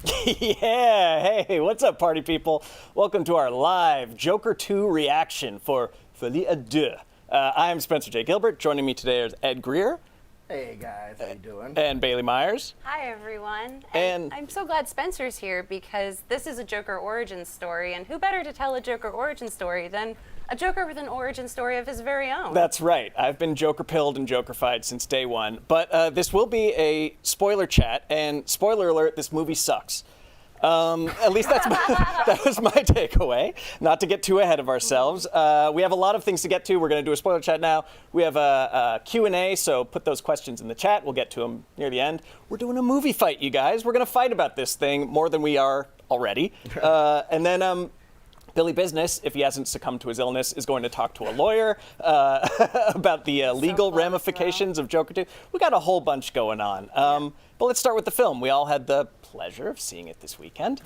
Yeah, hey, what's up, party people? Welcome to our live Joker 2 reaction for Folie à Deux. I'm Spencer J. Gilbert. Joining me today is Ed Greer. Hey guys, how you doing? And Bailey Meyers. Hi everyone. And I'm so glad Spencer's here because this is a Joker origin story, and who better to tell a Joker origin story than a Joker with an origin story of his very own? That's right. I've been Joker-pilled and Joker-fied since day one. But this will be a spoiler chat, and spoiler alert, this movie sucks. At least that was my takeaway. Not to get too ahead of ourselves. We have a lot of things to get to. We're going to do a spoiler chat now. We have a Q&A, so put those questions in the chat. We'll get to them near the end. We're doing a movie fight, you guys. We're going to fight about this thing more than we are already. And then Billy Business, if he hasn't succumbed to his illness, is going to talk to a lawyer about the legal ramifications of Joker 2. We got a whole bunch going on. But let's start with the film. We all had the pleasure of seeing it this weekend.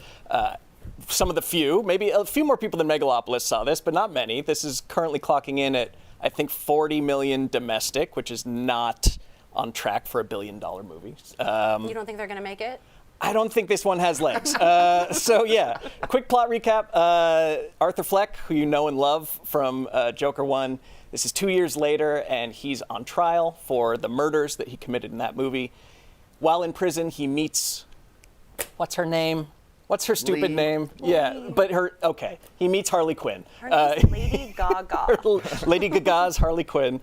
Some of the few, maybe a few more people than Megalopolis saw this, but not many. This is currently clocking in at, I think, 40 million domestic, which is not on track for $1 billion movie. You don't think they're going to make it? I don't think this one has legs. So yeah, quick plot recap. Arthur Fleck, who you know and love from Joker 1, this is 2 years later, and he's on trial for the murders that he committed in that movie. While in prison, he meets, what's her name? What's her stupid name? Yeah, but he meets Harley Quinn. Her name's Lady Gaga. Lady Gaga's Harley Quinn.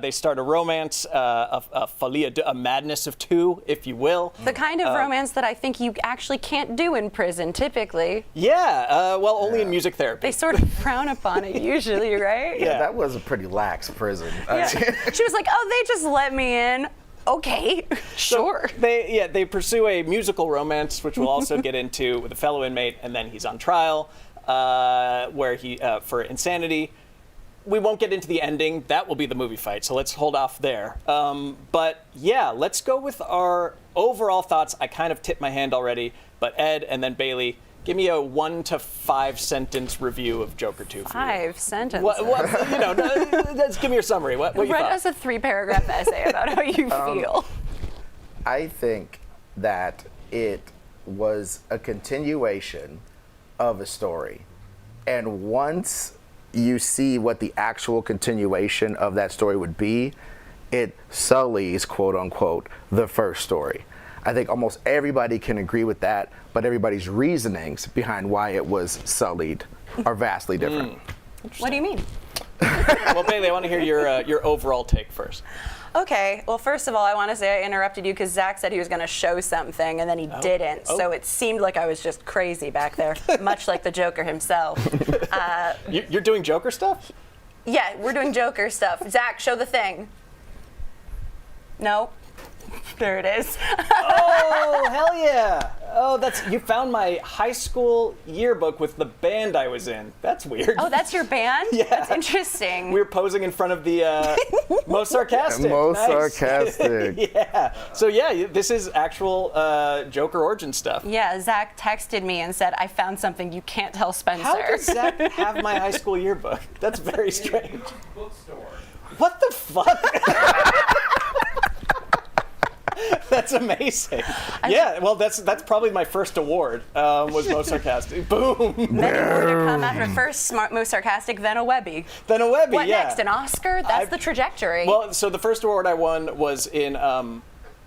They start a romance, a folie, a madness of two, if you will. The kind of romance that I think you actually can't do in prison, typically. Yeah, well, only in music therapy. They sort of frown upon it usually, right? Yeah, that was a pretty lax prison. Yeah. She was like, oh, they just let me in. Okay, sure. So they pursue a musical romance, which we'll also get into with a fellow inmate, and then he's on trial where he for insanity. We won't get into the ending. That will be the movie fight, so let's hold off there. But yeah, let's go with our overall thoughts. I kind of tipped my hand already, but Ed and then Bailey, give me a 1 to 5 sentence review of Joker 2 for 5 sentences. Just give me your summary. What you Read thought? us a 3-paragraph essay about how you feel. I think that it was a continuation of a story. And once you see what the actual continuation of that story would be, it sullies, quote unquote, the first story. I think almost everybody can agree with that, but everybody's reasonings behind why it was sullied are vastly different. What do you mean? Well, Bailey, I want to hear your overall take first. Okay, well, first of all, I want to say I interrupted you because Zach said he was going to show something, and then he didn't. So it seemed like I was just crazy back there, much like the Joker himself. You're doing Joker stuff? Yeah, we're doing Joker stuff. Zach, show the thing. No? There it is. Oh, hell yeah. Oh, you found my high school yearbook with the band I was in. That's weird. Oh, that's your band? Yeah. That's interesting. We were posing in front of the Most Sarcastic. Most Nice. sarcastic. Yeah. So yeah, this is actual Joker origin stuff. Yeah, Zach texted me and said, I found something you can't tell Spencer. How does Zach have my high school yearbook? That's very strange. Bookstore. What the fuck? That's amazing. Yeah, well, that's probably my first award, was Most Sarcastic. Boom. Then more to come after first Most Sarcastic, then a Webby. Then a Webby, What yeah. next, an Oscar? That's the trajectory. Well, so the first award I won was in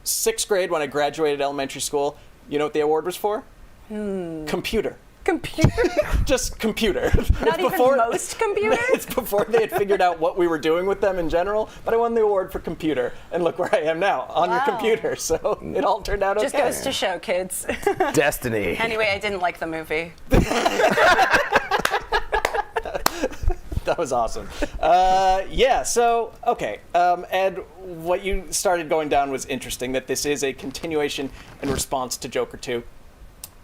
6th grade when I graduated elementary school. You know what the award was for? Computer. Computer? Just computer. Not even most computer? It's before they had figured out what we were doing with them in general, but I won the award for computer, and look where I am now, on your computer, so it all turned out Just okay. goes to show, kids. Destiny. Anyway, I didn't like the movie. That was awesome. Yeah, so, okay. Ed, what you started going down was interesting, that this is a continuation in response to Joker 2.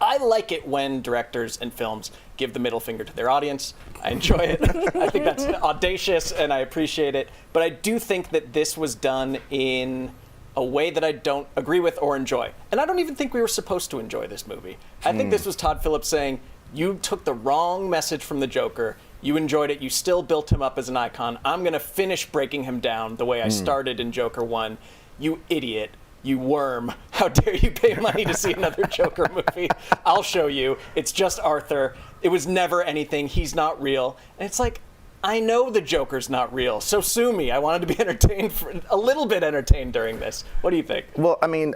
I like it when directors and films give the middle finger to their audience. I enjoy it. I think that's audacious, and I appreciate it. But I do think that this was done in a way that I don't agree with or enjoy. And I don't even think we were supposed to enjoy this movie. I think this was Todd Phillips saying, you took the wrong message from the Joker. You enjoyed it. You still built him up as an icon. I'm going to finish breaking him down the way I started in Joker 1. You idiot. You worm. How dare you pay money to see another Joker movie? I'll show you. It's just Arthur. It was never anything. He's not real. And it's like, I know the Joker's not real, so sue me. I wanted to be entertained, a little bit entertained during this. What do you think? Well, I mean,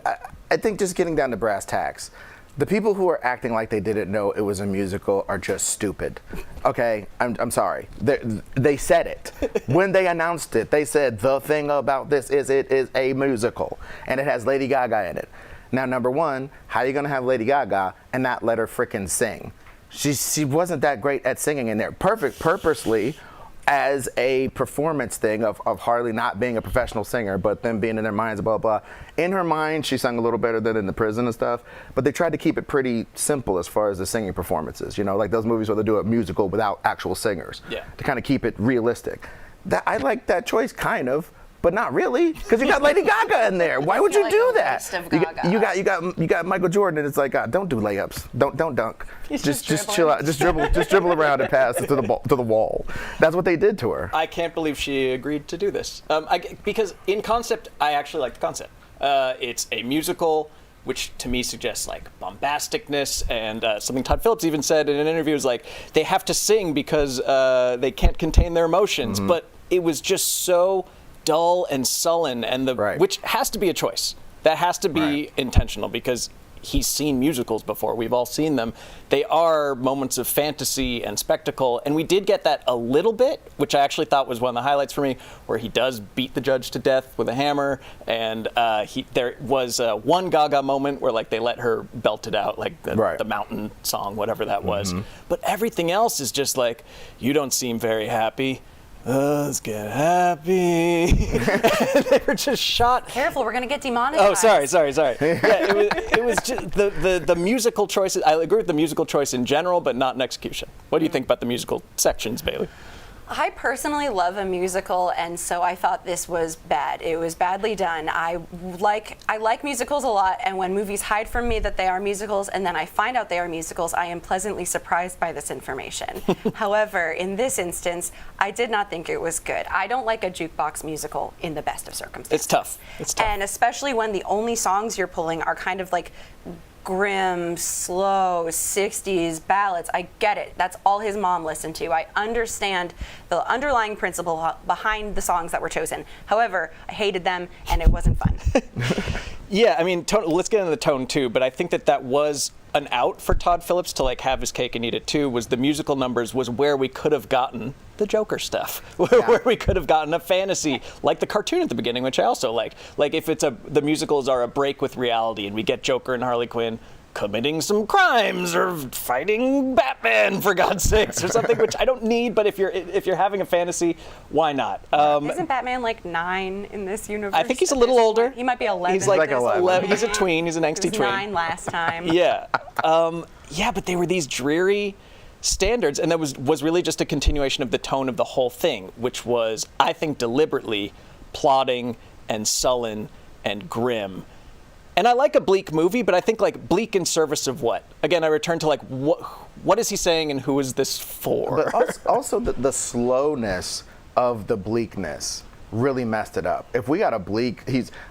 I think just getting down to brass tacks, the people who are acting like they didn't know it was a musical are just stupid. Okay, I'm sorry. They said it. When they announced it, they said the thing about this is it is a musical, and it has Lady Gaga in it. Now, number one, how are you gonna have Lady Gaga and not let her frickin' sing? She wasn't that great at singing in there. Purposely, as a performance thing of Harley not being a professional singer, but them being in their minds, blah, blah. In her mind, she sung a little better than in the prison and stuff, but they tried to keep it pretty simple as far as the singing performances, you know, like those movies where they do a musical without actual singers, to kind of keep it realistic. I like that choice, kind of, but not really, because you got Lady Gaga in there. Why would you do that? You got Michael Jordan, and it's like, God, don't do layups, don't dunk. Just chill out, just dribble around and pass it to the wall. That's what they did to her. I can't believe she agreed to do this. Because in concept, I actually like the concept. It's a musical, which to me suggests like bombasticness, and something Todd Phillips even said in an interview was like, they have to sing because they can't contain their emotions. But it was just so dull and sullen, and which has to be a choice. That has to be intentional, because he's seen musicals before. We've all seen them. They are moments of fantasy and spectacle, and we did get that a little bit, which I actually thought was one of the highlights for me, where he does beat the judge to death with a hammer, and there was one Gaga moment where like they let her belt it out, like the mountain song, whatever that was. But everything else is just like, you don't seem very happy. Let's get happy. They were just shot. Careful, we're gonna get demonetized. Oh, sorry. Yeah, it was just the musical choices. I agree with the musical choice in general, but not in execution. What do you think about the musical sections, Bailey? I personally love a musical, and so I thought this was bad. It was badly done. I like musicals a lot, and when movies hide from me that they are musicals, and then I find out they are musicals, I am pleasantly surprised by this information. However, in this instance, I did not think it was good. I don't like a jukebox musical in the best of circumstances. It's tough. And especially when the only songs you're pulling are kind of like grim, slow 60s ballads. I get it. That's all his mom listened to. I understand the underlying principle behind the songs that were chosen. However, I hated them, and it wasn't fun. Yeah, I mean, let's get into the tone too, but I think that was an out for Todd Phillips to like have his cake and eat it too. Was the musical numbers was where we could have gotten the Joker stuff, where we could have gotten a fantasy like the cartoon at the beginning, which I also like if the musicals are a break with reality and we get Joker and Harley Quinn committing some crimes or fighting Batman, for God's sakes, or something, which I don't need, but if you're having a fantasy, why not? Isn't Batman like 9 in this universe? I think he's a little older. He might be 11. He's like 11. He's a tween. He's an angsty tween. 9 last time. Yeah. Yeah, but they were these dreary standards, and that was really just a continuation of the tone of the whole thing, which was, I think, deliberately plotting and sullen and grim. And I like a bleak movie, but I think like bleak in service of what? Again, I return to like what is he saying and who is this for? But also the slowness of the bleakness really messed it up. If we got a bleak,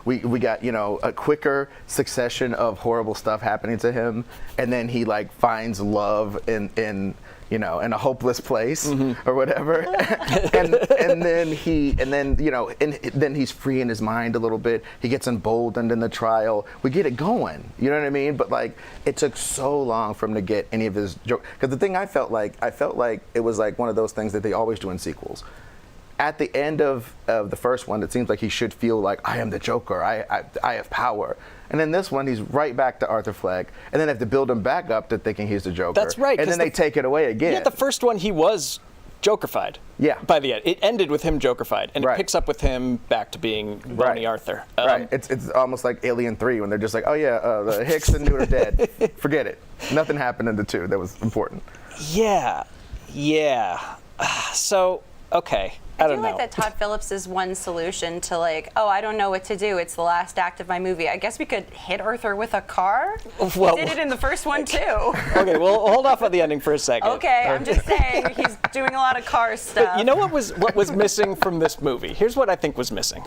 we got, you know, a quicker succession of horrible stuff happening to him, and then he like finds love in you know, in a hopeless place or whatever, and then you know, and then he's free in his mind a little bit. He gets emboldened in the trial. We get it going. You know what I mean? But like, it took so long for him to get any of his jokes. Because the thing I felt like it was like one of those things that they always do in sequels. At the end of the first one, it seems like he should feel like, I am the Joker, I have power. And then this one, he's right back to Arthur Fleck, and then they have to build him back up to thinking he's the Joker. That's right. And then they take it away again. Yeah, the first one, he was Jokerfied. Yeah. By the end. It ended with him Jokerfied, and it picks up with him back to being Bonnie Arthur. Right. It's almost like Alien 3, when they're just like, oh yeah, the Hicks and Newt are dead. Forget it. Nothing happened in the 2 that was important. Yeah. So, okay. I don't know. Like that Todd Phillips is one solution to like, oh, I don't know what to do. It's the last act of my movie. I guess we could hit Arthur with a car. Well, he did it in the first one too. Okay, well, hold off on the ending for a second. Okay, I'm just saying he's doing a lot of car stuff. But you know what was missing from this movie? Here's what I think was missing.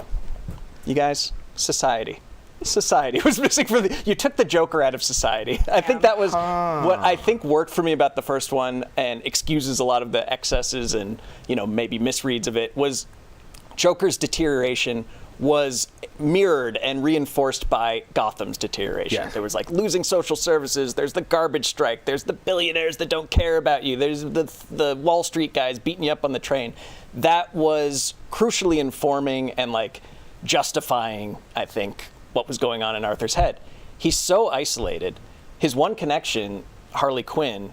You guys, society. society was missing for the. You took the Joker out of society. I think that was what I think worked for me about the first one, and excuses a lot of the excesses and maybe misreads of it. Was Joker's deterioration was mirrored and reinforced by Gotham's deterioration. Yes. There was like losing social services, there's the garbage strike, there's the billionaires that don't care about you, there's the Wall Street guys beating you up on the train. That was crucially informing and like justifying, I think, what was going on in Arthur's head. He's so isolated. His one connection, Harley Quinn,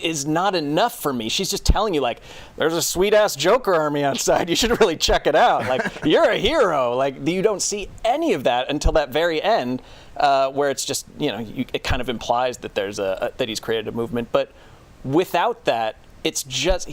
is not enough for me. She's just telling you, like, there's a sweet-ass Joker army outside. You should really check it out. Like, you're a hero. Like, you don't see any of that until that very end, where it's just, it kind of implies that there's that he's created a movement. But without that, it's just,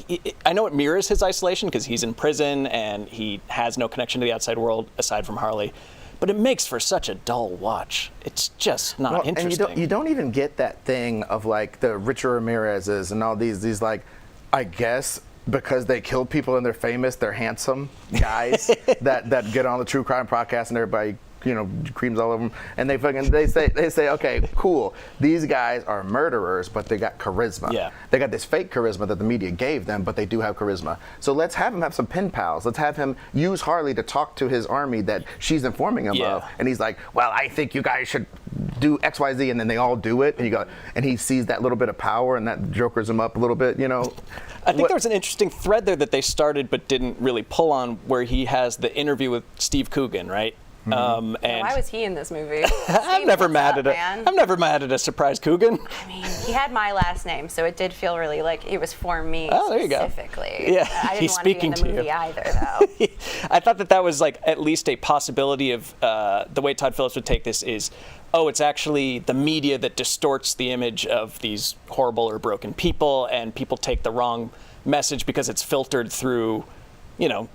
I know it mirrors his isolation because he's in prison and he has no connection to the outside world aside from Harley. But it makes for such a dull watch. It's just not interesting. And you don't even get that thing of like the Richard Ramirez's and all these like, I guess because they kill people and they're famous, they're handsome guys that get on the true crime podcast and everybody creams all over them, and they say okay, cool, these guys are murderers but they got charisma. Yeah, they got this fake charisma that the media gave them, but they do have charisma. So let's have him have some pen pals. Let's have him use Harley to talk to his army that she's informing him of, and he's like, well, I think you guys should do XYZ, and then they all do it, and he sees that little bit of power, and that jokers him up a little bit, I think there was an interesting thread there that they started but didn't really pull on, where he has the interview with Steve Coogan, right? And why was he in this movie? I'm never mad at a surprise Coogan. I mean, he had my last name, so it did feel really like it was for me specifically. Yeah, I didn't he's want to be speaking in the to movie you either, though. I thought that was like at least a possibility of the way Todd Phillips would take this is, it's actually the media that distorts the image of these horrible or broken people, and people take the wrong message because it's filtered through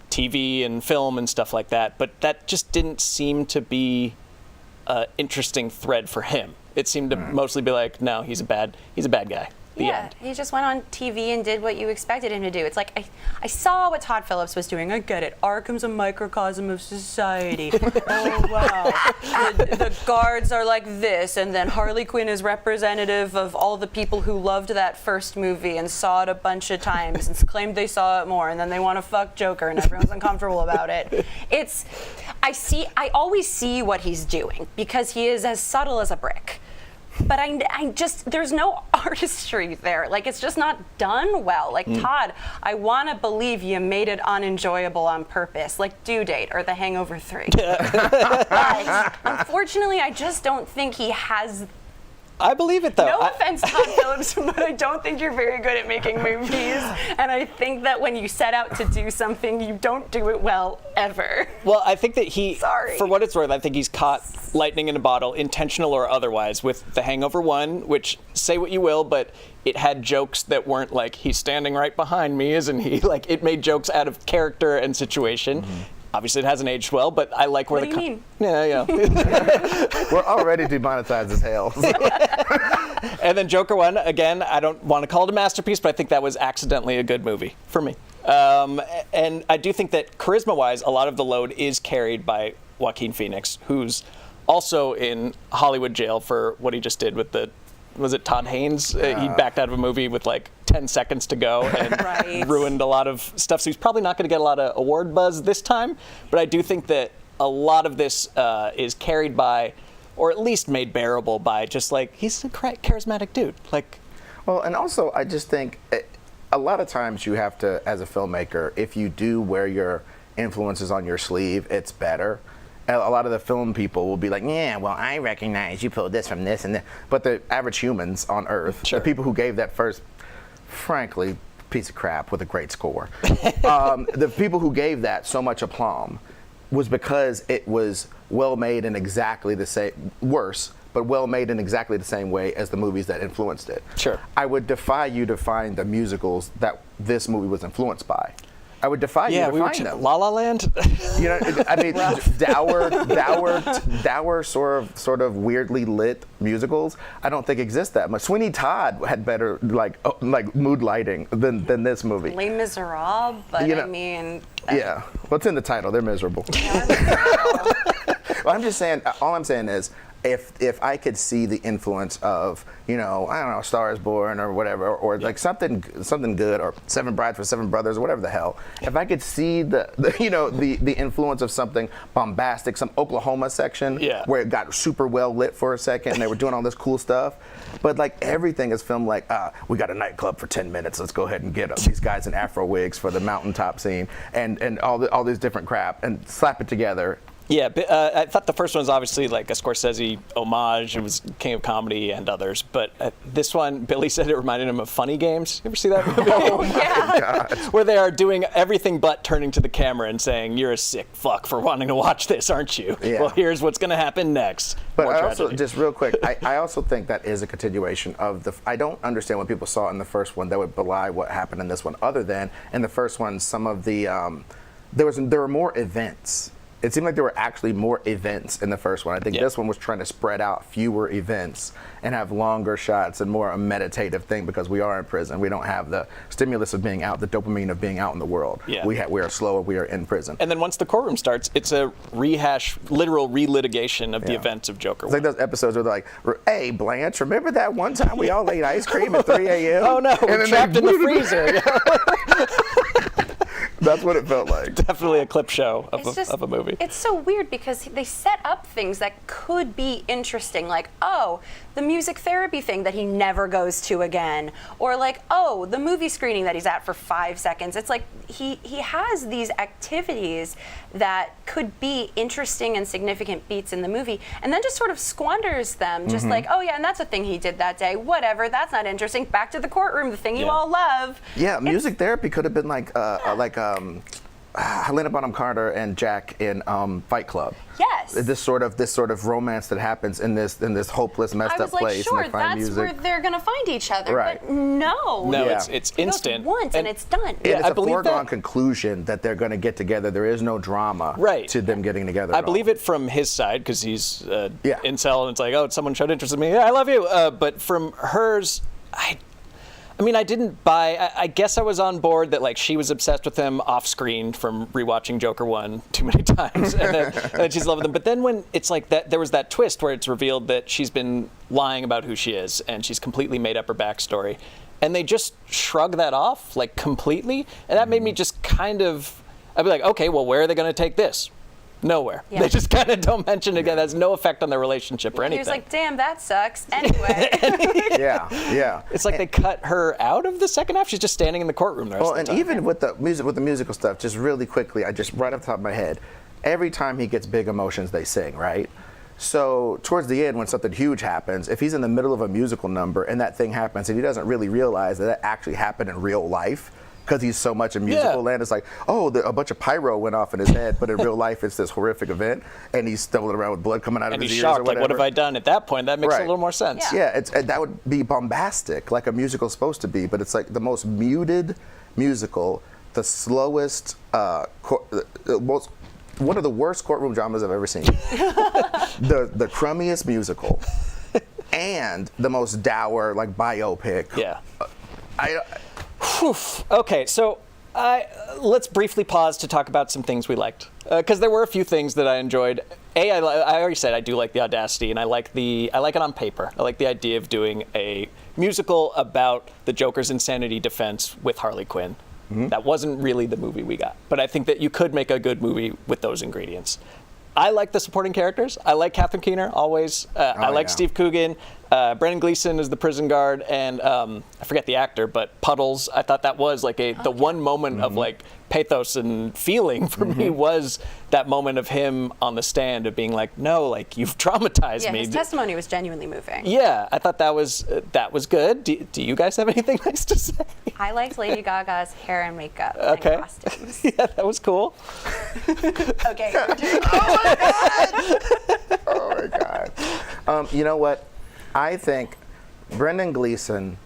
TV and film and stuff like that. But that just didn't seem to be an interesting thread for him. It seemed to mostly be like, no, he's a bad guy. The end. He just went on TV and did what you expected him to do. It's like, I saw what Todd Phillips was doing. I get it. Arkham's a microcosm of society. Oh, wow. The guards are like this, and then Harley Quinn is representative of all the people who loved that first movie and saw it a bunch of times and claimed they saw it more, and then they want to fuck Joker, and everyone's uncomfortable about it. I always see what he's doing, because he is as subtle as a brick. But I just, there's no artistry there. Like, it's just not done well. Like, Todd, I want to believe you made it unenjoyable on purpose, like Due Date or The Hangover 3. But unfortunately, I just don't think he has. I believe it, though. No offense, Todd Phillips, but I don't think you're very good at making movies. And I think that when you set out to do something, you don't do it well, ever. Well, I think that for what it's worth, I think he's caught lightning in a bottle, intentional or otherwise, with The Hangover 1, which, say what you will, but it had jokes that weren't like, he's standing right behind me, isn't he? Like, it made jokes out of character and situation. Obviously, it hasn't aged well, but I like where what do you mean? Yeah. We're already demonetized as hell. And then Joker 1, again, I don't want to call it a masterpiece, but I think that was accidentally a good movie for me. And I do think that charisma-wise, a lot of the load is carried by Joaquin Phoenix, who's also in Hollywood jail for what he just did with was it Todd Haynes? He backed out of a movie with like 10 seconds to go and ruined a lot of stuff. So he's probably not going to get a lot of award buzz this time. But I do think that a lot of this is carried by, or at least made bearable by, just like, he's a charismatic dude. Like, well, and also I just think a lot of times you have to, as a filmmaker, if you do wear your influences on your sleeve, it's better. A lot of the film people will be like, yeah, well, I recognize you pulled this from this and that. But the average humans on Earth, the people who gave that first, frankly, piece of crap with a great score, the people who gave that so much aplomb was because it was well made in exactly the same, worse, but well made in exactly the same way as the movies that influenced it. Sure. I would defy you to find the musicals that this movie was influenced by. I would defy you to find them. La La Land. I mean, dour sort of weirdly lit musicals, I don't think exist that much. Sweeney Todd had better like mood lighting than this movie. Les Miserables, but I mean. Yeah, what's in the title? They're miserable. Well, I'm just saying. All I'm saying is, if I could see the influence of, I don't know, Star is Born or whatever, or like something good, or Seven Brides for Seven Brothers, or whatever the hell. If I could see the influence of something bombastic, some Oklahoma section where it got super well lit for a second, and they were doing all this cool stuff, but like everything is filmed like, we got a nightclub for 10 minutes. Let's go ahead and get these guys in Afro wigs for the mountaintop scene, and all this different crap, and slap it together. Yeah, I thought the first one was obviously like a Scorsese homage. It was King of Comedy and others. But this one, Billy said it reminded him of Funny Games. You ever see that movie? Oh, yeah. Where they are doing everything but turning to the camera and saying, "You're a sick fuck for wanting to watch this, aren't you? Yeah. Well, here's what's going to happen next." But More I tragedy. also, just real quick, I also think that is a continuation of I don't understand what people saw in the first one that would belie what happened in this one, other than in the first one, some of the, there were more events. It seemed like there were actually more events in the first one. I think this one was trying to spread out fewer events and have longer shots and more a meditative thing, because we are in prison. We don't have the stimulus of being out, the dopamine of being out in the world. Yeah. We are slower. We are in prison. And then once the courtroom starts, it's a rehash, literal relitigation of the events of Joker. It's like those episodes where they're like, "Hey, Blanche, remember that one time we all ate ice cream at 3 a.m.? Oh no, we're then trapped in the freezer. That's what it felt like. Definitely a clip show of a movie. It's so weird because they set up things that could be interesting, like, oh, the music therapy thing that he never goes to again, or like, oh, the movie screening that he's at for 5 seconds. It's like he has these activities that could be interesting and significant beats in the movie, and then just sort of squanders them, just like, oh yeah, and that's a thing he did that day. Whatever, that's not interesting. Back to the courtroom, the thing you all love. Yeah, music therapy could have been like Helena Bonham Carter and Jack in Fight Club. Yes. This sort of romance that happens in this hopeless, messed up place. Sure, and they find that's music. where they're gonna find each other. Right. But no. No, Yeah. it's It goes instant. once and it's done. And Yeah, it's I a believe foregone that. conclusion that they're going to get together. There is no drama to them getting together. I believe it from his side, because he's Yeah. incel, and it's like, oh, someone showed interest in me. Yeah, I love you. But from hers, I mean, I didn't buy. I guess I was on board that like she was obsessed with him off screen from rewatching Joker 1 too many times, and then she's in love with him. But then when it's like that, there was that twist where it's revealed that she's been lying about who she is, and she's completely made up her backstory, and they just shrug that off like completely, and that made me just kind of. I'd be like, okay, well, where are they going to take this? Nowhere. Yeah. They just kind of don't mention it again. It has no effect on their relationship or anything. He was like, damn, that sucks. Anyway. Yeah. It's like they cut her out of the second half. She's just standing in the courtroom the rest Well, of and the time. even with the musical stuff, just really quickly, I just right off the top of my head, every time he gets big emotions, they sing, right? So towards the end, when something huge happens, if he's in the middle of a musical number and that thing happens, and he doesn't really realize that actually happened in real life, because he's so much in musical land, it's like, oh, a bunch of pyro went off in his head, but in real life, it's this horrific event, and he's stumbling around with blood coming out and of his he's ears or shocked, like, whatever. what have I done? At that point, that makes a little more sense. Yeah, that would be bombastic, like a musical's supposed to be, but it's like the most muted musical, the slowest, one of the worst courtroom dramas I've ever seen. the crummiest musical, and the most dour, like, biopic. Yeah. Okay, so let's briefly pause to talk about some things we liked, because there were a few things that I enjoyed. I already said I do like the audacity, and I like it on paper. I like the idea of doing a musical about the Joker's insanity defense with Harley Quinn. Mm-hmm. That wasn't really the movie we got, but I think that you could make a good movie with those ingredients. I like the supporting characters. I like Catherine Keener, always. I like Steve Coogan. Brendan Gleeson is the prison guard, and I forget the actor, but Puddles. I thought that was like the one moment of like pathos and feeling for me was that moment of him on the stand of being like, no, like you've traumatized me. His testimony was genuinely moving. Yeah, I thought that was good. Do you guys have anything nice to say? I liked Lady Gaga's hair and makeup and costumes. Yeah, that was cool. Okay. Oh my God. You know what? I think Brendan Gleeson,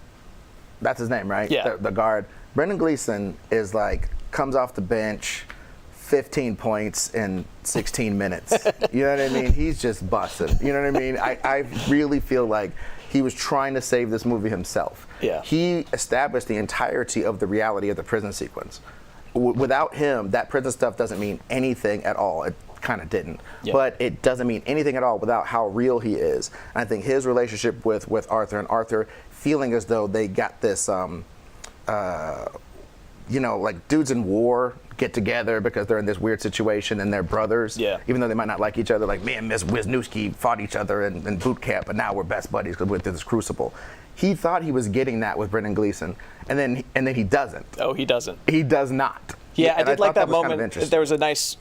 that's his name, right? Yeah. The guard. Brendan Gleeson is like, comes off the bench, 15 points in 16 minutes. You know what I mean? He's just busting. You know what I mean? I really feel like he was trying to save this movie himself. Yeah. He established the entirety of the reality of the prison sequence. Without him, that prison stuff doesn't mean anything at all. kind of didn't. Yeah. But it doesn't mean anything at all without how real he is. And I think his relationship with Arthur, and Arthur feeling as though they got this, like dudes in war get together because they're in this weird situation and they're brothers. Yeah. Even though they might not like each other, like me and Miss Wisniewski fought each other in boot camp, but now we're best buddies because we went through this crucible. He thought he was getting that with Brendan Gleeson, and then he doesn't. Oh, he doesn't. He does not. Yeah, I And did like thought that was kind of moment. interesting. There was a nice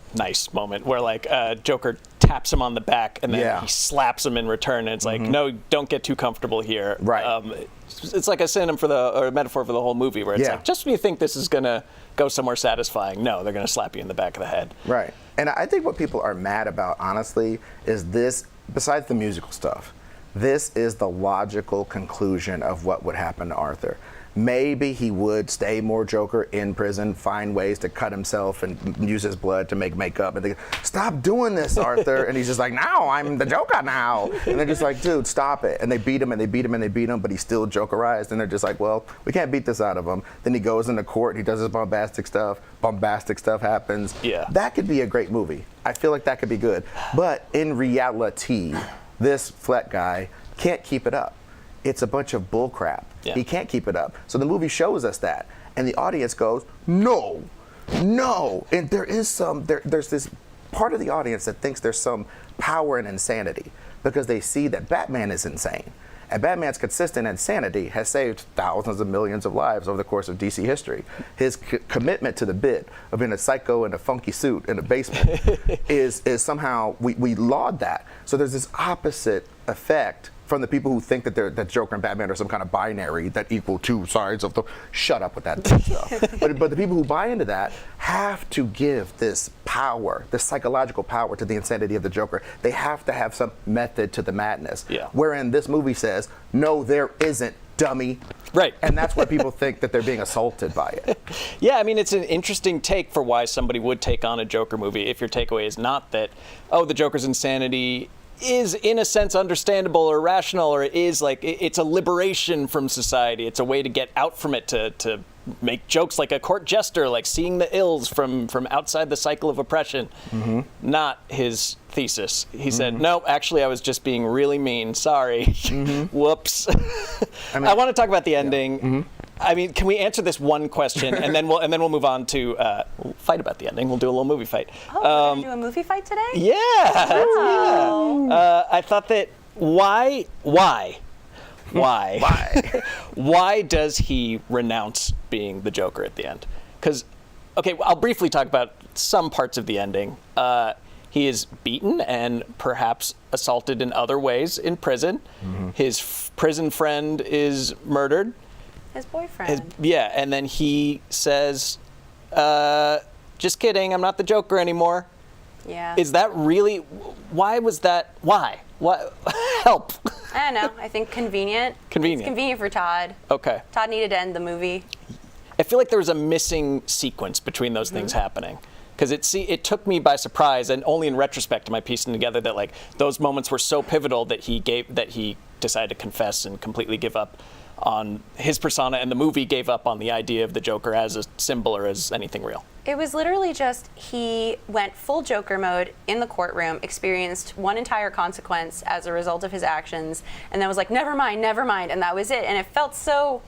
moment where like Joker taps him on the back and then Yeah. he slaps him in return, and it's like, no, don't get too comfortable here. Right. It's like a synonym or a metaphor for the whole movie, where it's Yeah. like, just when you think this is gonna go somewhere satisfying, no, they're gonna slap you in the back of the head. Right. And I think what people are mad about, honestly, is this, besides the musical stuff, this is the logical conclusion of what would happen to Arthur. Maybe he would stay more Joker in prison, find ways to cut himself and use his blood to make makeup. And they go, stop doing this, Arthur. And he's just like, no, I'm the Joker now. And they're just like, dude, stop it. And they beat him and they beat him and they beat him, but he's still Jokerized. And they're just like, well, we can't beat this out of him. Then he goes into court, he does his bombastic stuff. Bombastic stuff happens. Yeah. That could be a great movie. I feel like that could be good. But in reality, this Fleck guy can't keep it up. It's a bunch of bull crap. Yeah. He can't keep it up. So the movie shows us that. And the audience goes, no. And there's this part of the audience that thinks there's some power in insanity because they see that Batman is insane. And Batman's consistent insanity has saved thousands of millions of lives over the course of DC history. His commitment to the bit of being a psycho in a funky suit in a basement is somehow, we laud that. So there's this opposite effect from the people who think that Joker and Batman are some kind of binary that equal two sides of the. Shut up with that stuff. But the people who buy into that have to give this power, this psychological power to the insanity of the Joker. They have to have some method to the madness. Yeah. Wherein this movie says, no, there isn't, dummy. Right. And that's why people think that they're being assaulted by it. Yeah, I mean, it's an interesting take for why somebody would take on a Joker movie if your takeaway is not that, oh, the Joker's insanity is in a sense understandable or rational, or it is like it's a liberation from society. It's a way to get out from it, to make jokes like a court jester, like seeing the ills from outside the cycle of oppression. Mm-hmm. Not his thesis. He said, no, actually I was just being really mean. Sorry. Mm-hmm. Whoops. I want to talk about the ending. Yeah. Mm-hmm. I mean, can we answer this one question and then we'll move on to we'll fight about the ending. We'll do a little movie fight. Oh, we're gonna do a movie fight today? Yeah. Wow. Yeah. I thought that why why does he renounce being the Joker at the end? Because, okay, I'll briefly talk about some parts of the ending. He is beaten and perhaps assaulted in other ways in prison. Mm-hmm. His prison friend is murdered. His boyfriend. And then he says, just kidding, I'm not the Joker anymore. Yeah. Is that really, why was that, why? What? Help. I don't know. I think convenient. Convenient. It's convenient for Todd. Okay. Todd needed to end the movie. I feel like there was a missing sequence between those things happening. Because it took me by surprise, and only in retrospect am I piecing together that like those moments were so pivotal that he decided to confess and completely give up on his persona, and the movie gave up on the idea of the Joker as a symbol or as anything real. It was literally just he went full Joker mode in the courtroom, experienced one entire consequence as a result of his actions, and then was like, never mind, and that was it. And it felt so,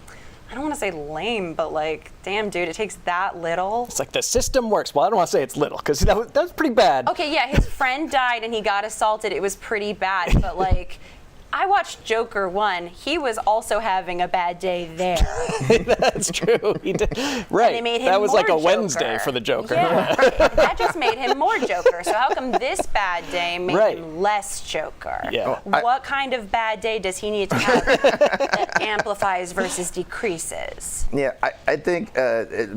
I don't want to say lame, but like, damn, dude, it takes that little. It's like the system works. Well, I don't want to say it's little, because that was pretty bad. Okay, yeah, his friend died and he got assaulted. It was pretty bad, but like, I watched Joker 1. He was also having a bad day there. That's true. He did. Right. And they made him that was more like a Joker. Wednesday for the Joker. Yeah. That just made him more Joker. So how come this bad day made him less Joker? Yeah. What kind of bad day does he need to have that amplifies versus decreases? Yeah, I think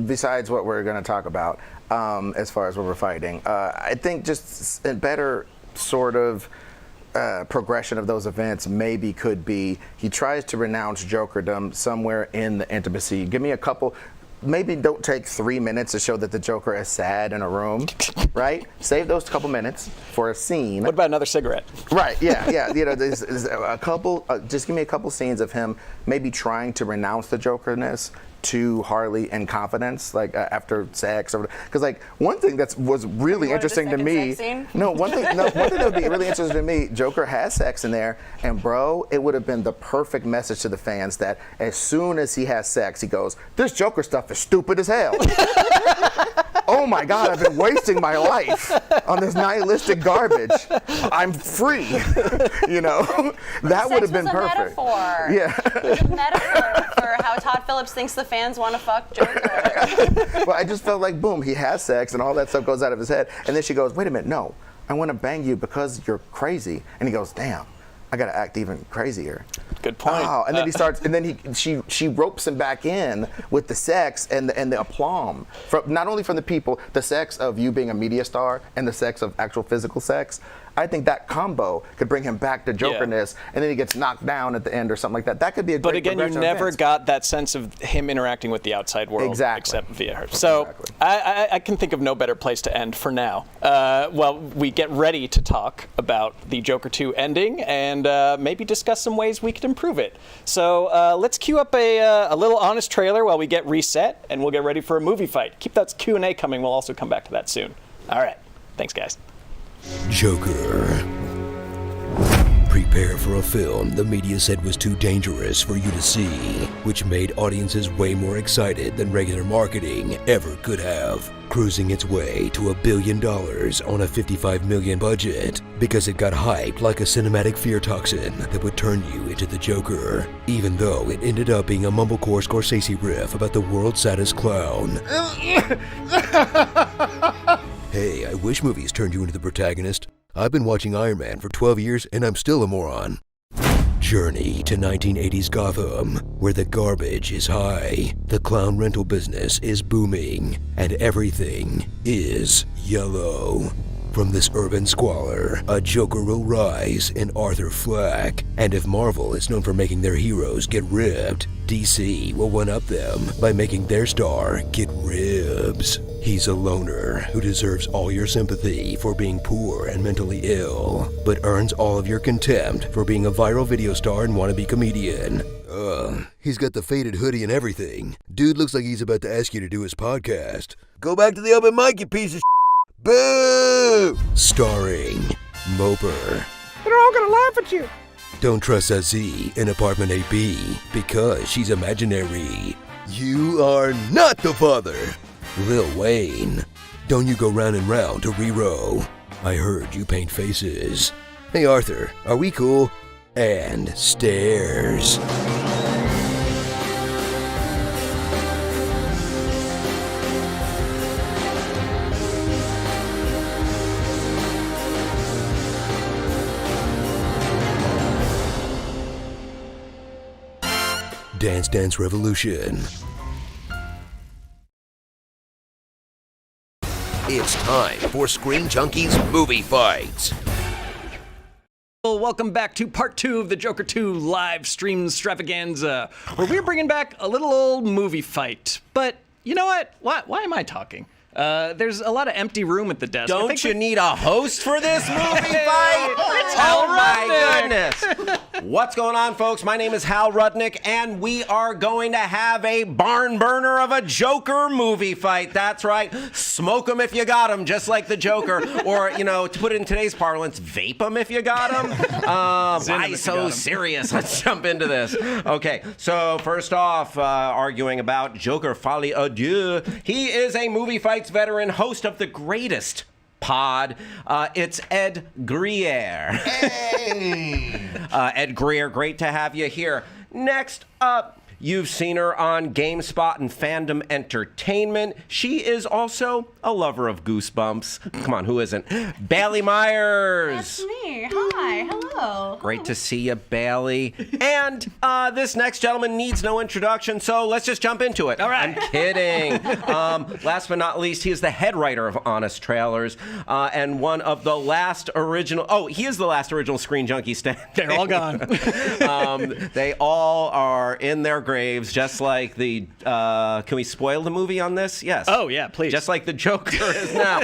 besides what we're going to talk about as far as what we're fighting, I think just a better sort of progression of those events maybe could be he tries to renounce Jokerdom somewhere in the intimacy. Give me a couple. Maybe don't take 3 minutes to show that the Joker is sad in a room, right? Save those couple minutes for a scene. What about another cigarette? Right, yeah. You know, there's a couple, just give me a couple scenes of him maybe trying to renounce the Jokerness to Harley in confidence, like after sex, or because like one thing that was really interesting to me. One thing that would be really interesting to me. Joker has sex in there, and bro, it would have been the perfect message to the fans that as soon as he has sex, he goes, "This Joker stuff is stupid as hell." Oh my God, I've been wasting my life on this nihilistic garbage. I'm free. You know, that would have been perfect. Metaphor. Yeah. It's a metaphor for how Todd Phillips thinks the fans want to fuck Joker. Well, I just felt like, boom, he has sex and all that stuff goes out of his head. And then she goes, wait a minute, no, I want to bang you because you're crazy. And he goes, damn, I got to act even crazier. Good point. Oh, and then he starts, and then she ropes him back in with the sex and the aplomb, from not only from the people, the sex of you being a media star and the sex of actual physical sex. I think that combo could bring him back to Jokerness, and then he gets knocked down at the end or something like that. That could be a great progression. But again, you never got that sense of him interacting with the outside world, except via her. So I can think of no better place to end for now. Well, we get ready to talk about the Joker 2 ending and maybe discuss some ways we could improve it. So let's cue up a little honest trailer while we get reset, and we'll get ready for a movie fight. Keep that Q&A coming. We'll also come back to that soon. All right. Thanks, guys. Joker. Prepare for a film the media said was too dangerous for you to see, which made audiences way more excited than regular marketing ever could have. Cruising its way to $1 billion on a $55 million budget because it got hyped like a cinematic fear toxin that would turn you into the Joker, even though it ended up being a mumblecore Scorsese riff about the world's saddest clown. Hey, I wish movies turned you into the protagonist. I've been watching Iron Man for 12 years and I'm still a moron. Journey to 1980s Gotham, where the garbage is high, the clown rental business is booming, and everything is yellow. From this urban squalor, a Joker will rise in Arthur Fleck. And if Marvel is known for making their heroes get ripped, DC will one-up them by making their star get ribs. He's a loner who deserves all your sympathy for being poor and mentally ill, but earns all of your contempt for being a viral video star and wannabe comedian. He's got the faded hoodie and everything. Dude looks like he's about to ask you to do his podcast. Go back to the open mic, you piece of Boo! Starring Moper. They're all gonna laugh at you. Don't trust a Z in apartment 8B because she's imaginary. You are not the father. Lil Wayne. Don't you go round and round to re-row. I heard you paint faces. Hey Arthur, are we cool? And Stairs. Dance Dance Revolution. It's time for Screen Junkies Movie Fights. Well, welcome back to part 2 of the Joker 2 live stream extravaganza, where we're bringing back a little old movie fight. But you know what? Why am I talking? There's a lot of empty room at the desk. Don't you need a host for this movie fight? Hal Oh my goodness. What's going on, folks? My name is Hal Rudnick, and we are going to have a barn burner of a Joker movie fight. That's right. Smoke 'em if you got 'em, just like the Joker. Or, you know, to put it in today's parlance, vape 'em if you got 'em. Why so serious? Let's jump into this. Okay, so first off, arguing about Joker Folie à Deux. He is a movie fights veteran, host of the greatest pod. It's Ed Greer. Hey! Ed Greer, great to have you here. Next up, you've seen her on GameSpot and Fandom Entertainment. She is also a lover of Goosebumps. Come on, who isn't? Bailey Meyers. That's me. Hi. Hello. Great to see you, Bailey. And this next gentleman needs no introduction, so let's just jump into it. All right. I'm kidding. Last but not least, he is the head writer of Honest Trailers and one of the last original... Oh, he is the last original Screen Junkie standing. They're all gone. They all are in their graves, just like the. Can we spoil the movie on this? Yes. Oh, yeah, please. Just like the Joker is now.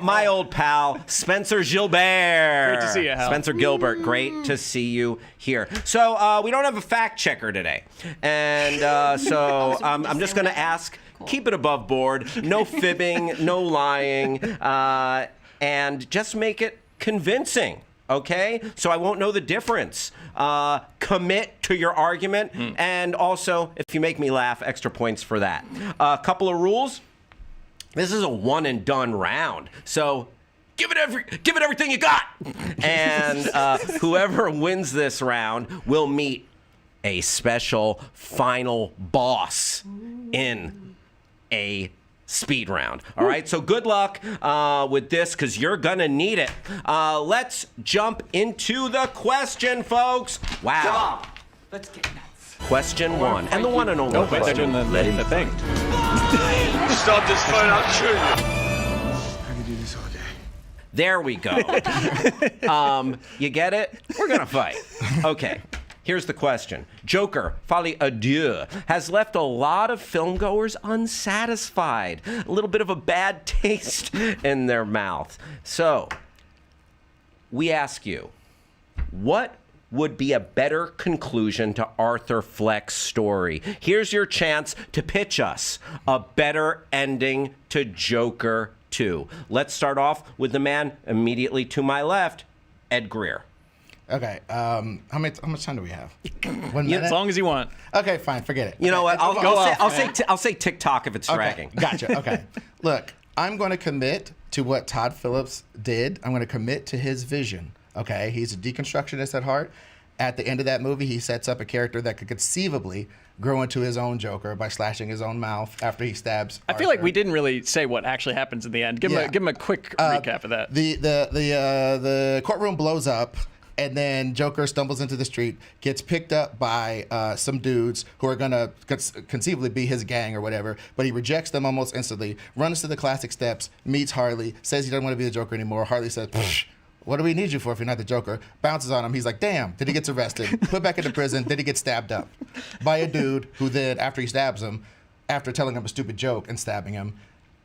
My old pal, Spencer Gilbert. Great to see you, Hal. Spencer Gilbert, great to see you here. So we don't have a fact checker today. And so I'm just going to ask, keep it above board, no fibbing, no lying, and just make it convincing. Okay? So I won't know the difference. Commit to your argument. And also, if you make me laugh, extra points for that. A couple of rules. This is a one and done round. So give it everything you got. And whoever wins this round will meet a special final boss in a speed round. All right, so good luck with this because you're gonna need it. Let's jump into the question, folks. Wow. Let's get nuts. Question one, and the one and only Oh, wait, they're doing the thing. Stop this fight, I'll shoot you. I can do this all day. There we go. You get it? We're gonna fight. Okay. Here's the question. Joker, Folie à Deux, has left a lot of filmgoers unsatisfied. A little bit of a bad taste in their mouth. So, we ask you, what would be a better conclusion to Arthur Fleck's story? Here's your chance to pitch us a better ending to Joker 2. Let's start off with the man immediately to my left, Ed Greer. Okay. How much time do we have? 1 minute. As long as you want. Okay, fine. Forget it. You know what? I'll say TikTok if it's Okay, dragging. gotcha. Okay. Look, I'm going to commit to what Todd Phillips did. I'm going to commit to his vision. Okay. He's a deconstructionist at heart. At the end of that movie, he sets up a character that could conceivably grow into his own Joker by slashing his own mouth after he stabs. I feel like we didn't really say what actually happens in the end. Give him a quick recap of that. The courtroom blows up. And then Joker stumbles into the street, gets picked up by some dudes who are going to conceivably be his gang or whatever, but he rejects them almost instantly, runs to the classic steps, meets Harley, says he doesn't want to be the Joker anymore. Harley says, what do we need you for if you're not the Joker? Bounces on him. He's like, damn. Then he gets arrested, put back into prison. Then he gets stabbed up by a dude who then, after he stabs him, after telling him a stupid joke and stabbing him,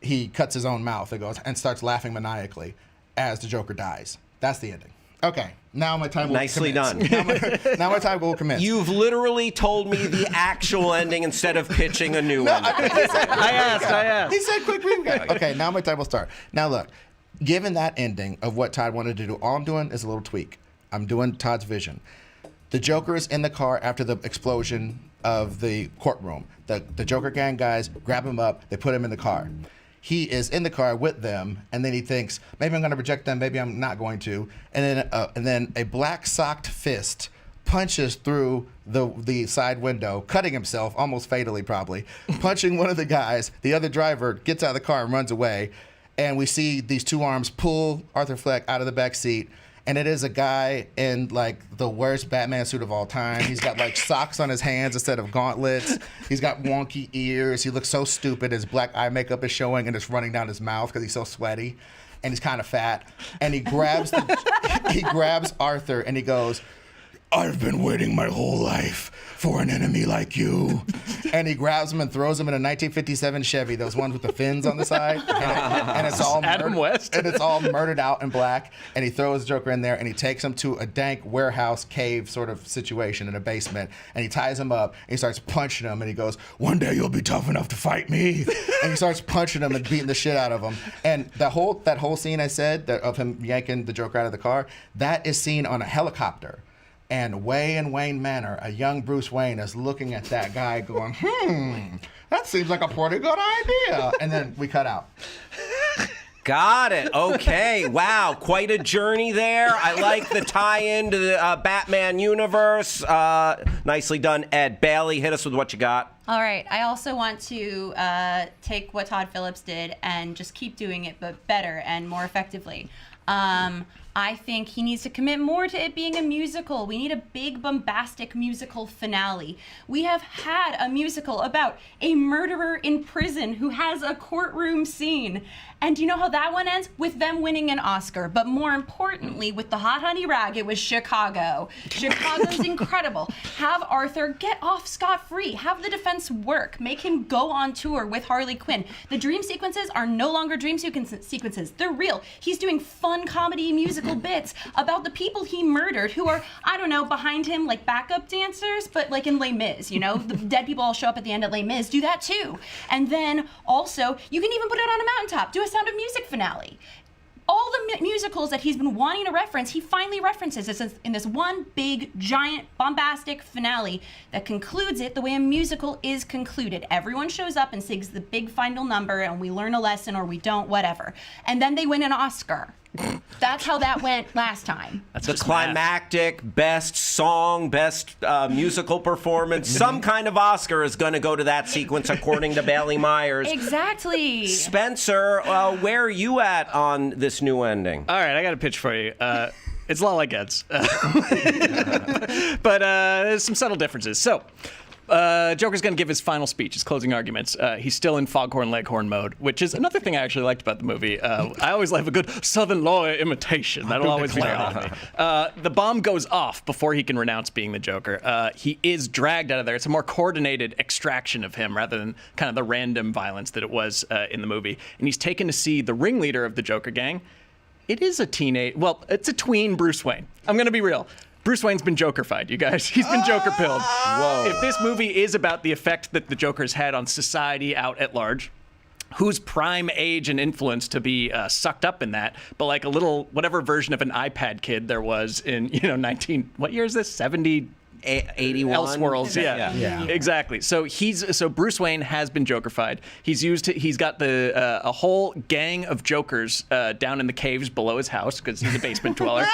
he cuts his own mouth and starts laughing maniacally as the Joker dies. That's the ending. Okay, now my time will Nicely commence. done. Now my time will commence. You've literally told me the actual ending instead of pitching a new ending. I asked. He said quick recap. Okay, now my time will start. Now look, given that ending of what Todd wanted to do, all I'm doing is a little tweak. I'm doing Todd's vision. The Joker is in the car after the explosion of the courtroom. The Joker gang guys grab him up, they put him in the car. He is in the car with them, and then he thinks, maybe I'm going to reject them, maybe I'm not going to. And then a black socked fist punches through the side window, cutting himself, almost fatally probably, punching one of the guys. The other driver gets out of the car and runs away. And we see these two arms pull Arthur Fleck out of the back seat. And it is a guy in like the worst Batman suit of all time. He's got like socks on his hands instead of gauntlets. He's got wonky ears. He looks so stupid. His black eye makeup is showing and it's running down his mouth because he's so sweaty. And he's kind of fat. And he grabs he grabs Arthur and he goes, I've been waiting my whole life for an enemy like you. And he grabs him and throws him in a 1957 Chevy, those ones with the fins on the side. And it's all Adam West. And it's all murdered out in black. And he throws Joker in there and he takes him to a dank warehouse cave sort of situation in a basement. And he ties him up and he starts punching him and he goes, one day you'll be tough enough to fight me. And he starts punching him and beating the shit out of him. And that whole scene I said of him yanking the Joker out of the car, that is seen on a helicopter. And way in Wayne Manor, a young Bruce Wayne is looking at that guy going, that seems like a pretty good idea. And then we cut out. Got it. Okay. Wow. Quite a journey there. I like the tie-in to the Batman universe. Nicely done, Ed. Bailey, hit us with what you got. All right. I also want to take what Todd Phillips did and just keep doing it, but better and more effectively. I think he needs to commit more to it being a musical. We need a big, bombastic musical finale. We have had a musical about a murderer in prison who has a courtroom scene. And do you know how that one ends? With them winning an Oscar. But more importantly, with the Hot Honey Rag, it was Chicago. Chicago's incredible. Have Arthur get off scot-free. Have the defense work. Make him go on tour with Harley Quinn. The dream sequences are no longer dream sequences. They're real. He's doing fun comedy musical bits about the people he murdered who are, I don't know, behind him like backup dancers, but like in Les Mis, you know? The dead people all show up at the end at Les Mis. Do that too. And then also, you can even put it on a mountaintop. Do a Sound of Music finale. All the musicals that he's been wanting to reference, he finally references in this one big, giant, bombastic finale that concludes it the way a musical is concluded. Everyone shows up and sings the big final number, and we learn a lesson or we don't, whatever. And then they win an Oscar. That's how that went last time. That's the climactic, best song, best musical performance. Some kind of Oscar is going to go to that sequence, according to Bailey Meyers. Exactly. Spencer, where are you at on this new ending? All right, I got a pitch for you. It's a lot like Ed's. But there's some subtle differences. So, Joker's going to give his final speech, his closing arguments. He's still in foghorn leghorn mode, which is another thing I actually liked about the movie. I always love a good Southern lawyer imitation. That'll always be there on me. The bomb goes off before he can renounce being the Joker. He is dragged out of there. It's a more coordinated extraction of him rather than kind of the random violence that it was in the movie. And he's taken to see the ringleader of the Joker gang. It is a it's a tween Bruce Wayne. I'm going to be real. Bruce Wayne's been Joker-fied, you guys. He's been Joker-pilled. Whoa. If this movie is about the effect that the Joker's had on society out at large, whose prime age and influence to be sucked up in that, but like a little, whatever version of an iPad kid there was in, what year is this? 70? 81 Elseworlds, yeah, exactly. So Bruce Wayne has been Joker-fied. He's got a whole gang of Jokers down in the caves below his house because he's a basement dweller.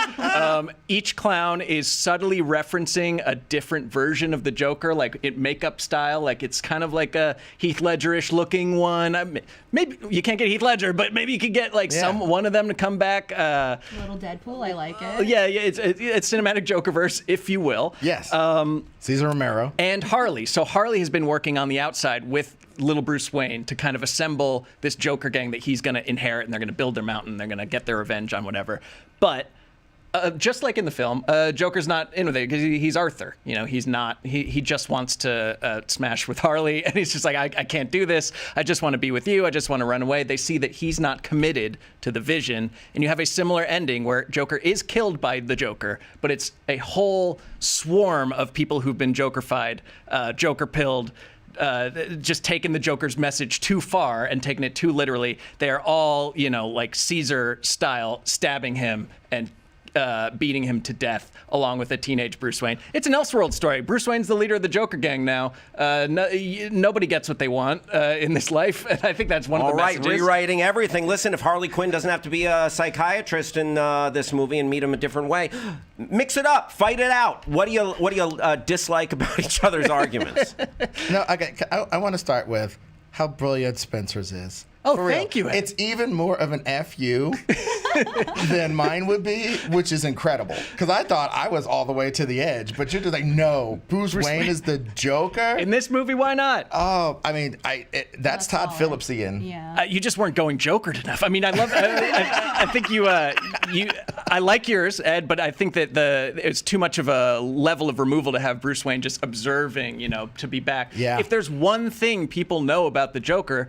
Each clown is subtly referencing a different version of the Joker, like makeup style. Like it's kind of like a Heath Ledger-ish looking one. Maybe you can't get Heath Ledger, but maybe you could get one of them to come back. Little Deadpool, I like it. Yeah, it's cinematic Jokerverse, if you will. Yes. Cesar Romero. And Harley. So Harley has been working on the outside with little Bruce Wayne to kind of assemble this Joker gang that he's going to inherit, and they're going to build their mountain. They're going to get their revenge on whatever. But just like in the film, Joker's not in with it because he's Arthur. He's not. He just wants to smash with Harley, and he's just like, I can't do this. I just want to be with you. I just want to run away. They see that he's not committed to the vision, and you have a similar ending where Joker is killed by the Joker, but it's a whole swarm of people who've been Joker-fied, Joker-pilled. Just taking the Joker's message too far and taking it too literally. They are all, like Caesar style, stabbing him and beating him to death along with a teenage Bruce Wayne. It's an Elseworld story. Bruce Wayne's the leader of the Joker gang now. Nobody gets what they want in this life, and I think that's one of the messages. All right, rewriting everything. Listen, if Harley Quinn doesn't have to be a psychiatrist in this movie and meet him a different way, mix it up, fight it out. What do you dislike about each other's arguments? No, okay. I want to start with how brilliant Spencer's is. Oh, thank you, Ed. It's even more of an FU than mine would be, which is incredible. Because I thought I was all the way to the edge, but you're just like, no, Bruce Wayne is the Joker? In this movie, why not? Oh, I mean, that's Todd Phillipsian. Yeah. You just weren't going Joker enough. I mean, I love. I think I like yours, Ed, but I think that it's too much of a level of removal to have Bruce Wayne just observing, to be back. Yeah. If there's one thing people know about the Joker,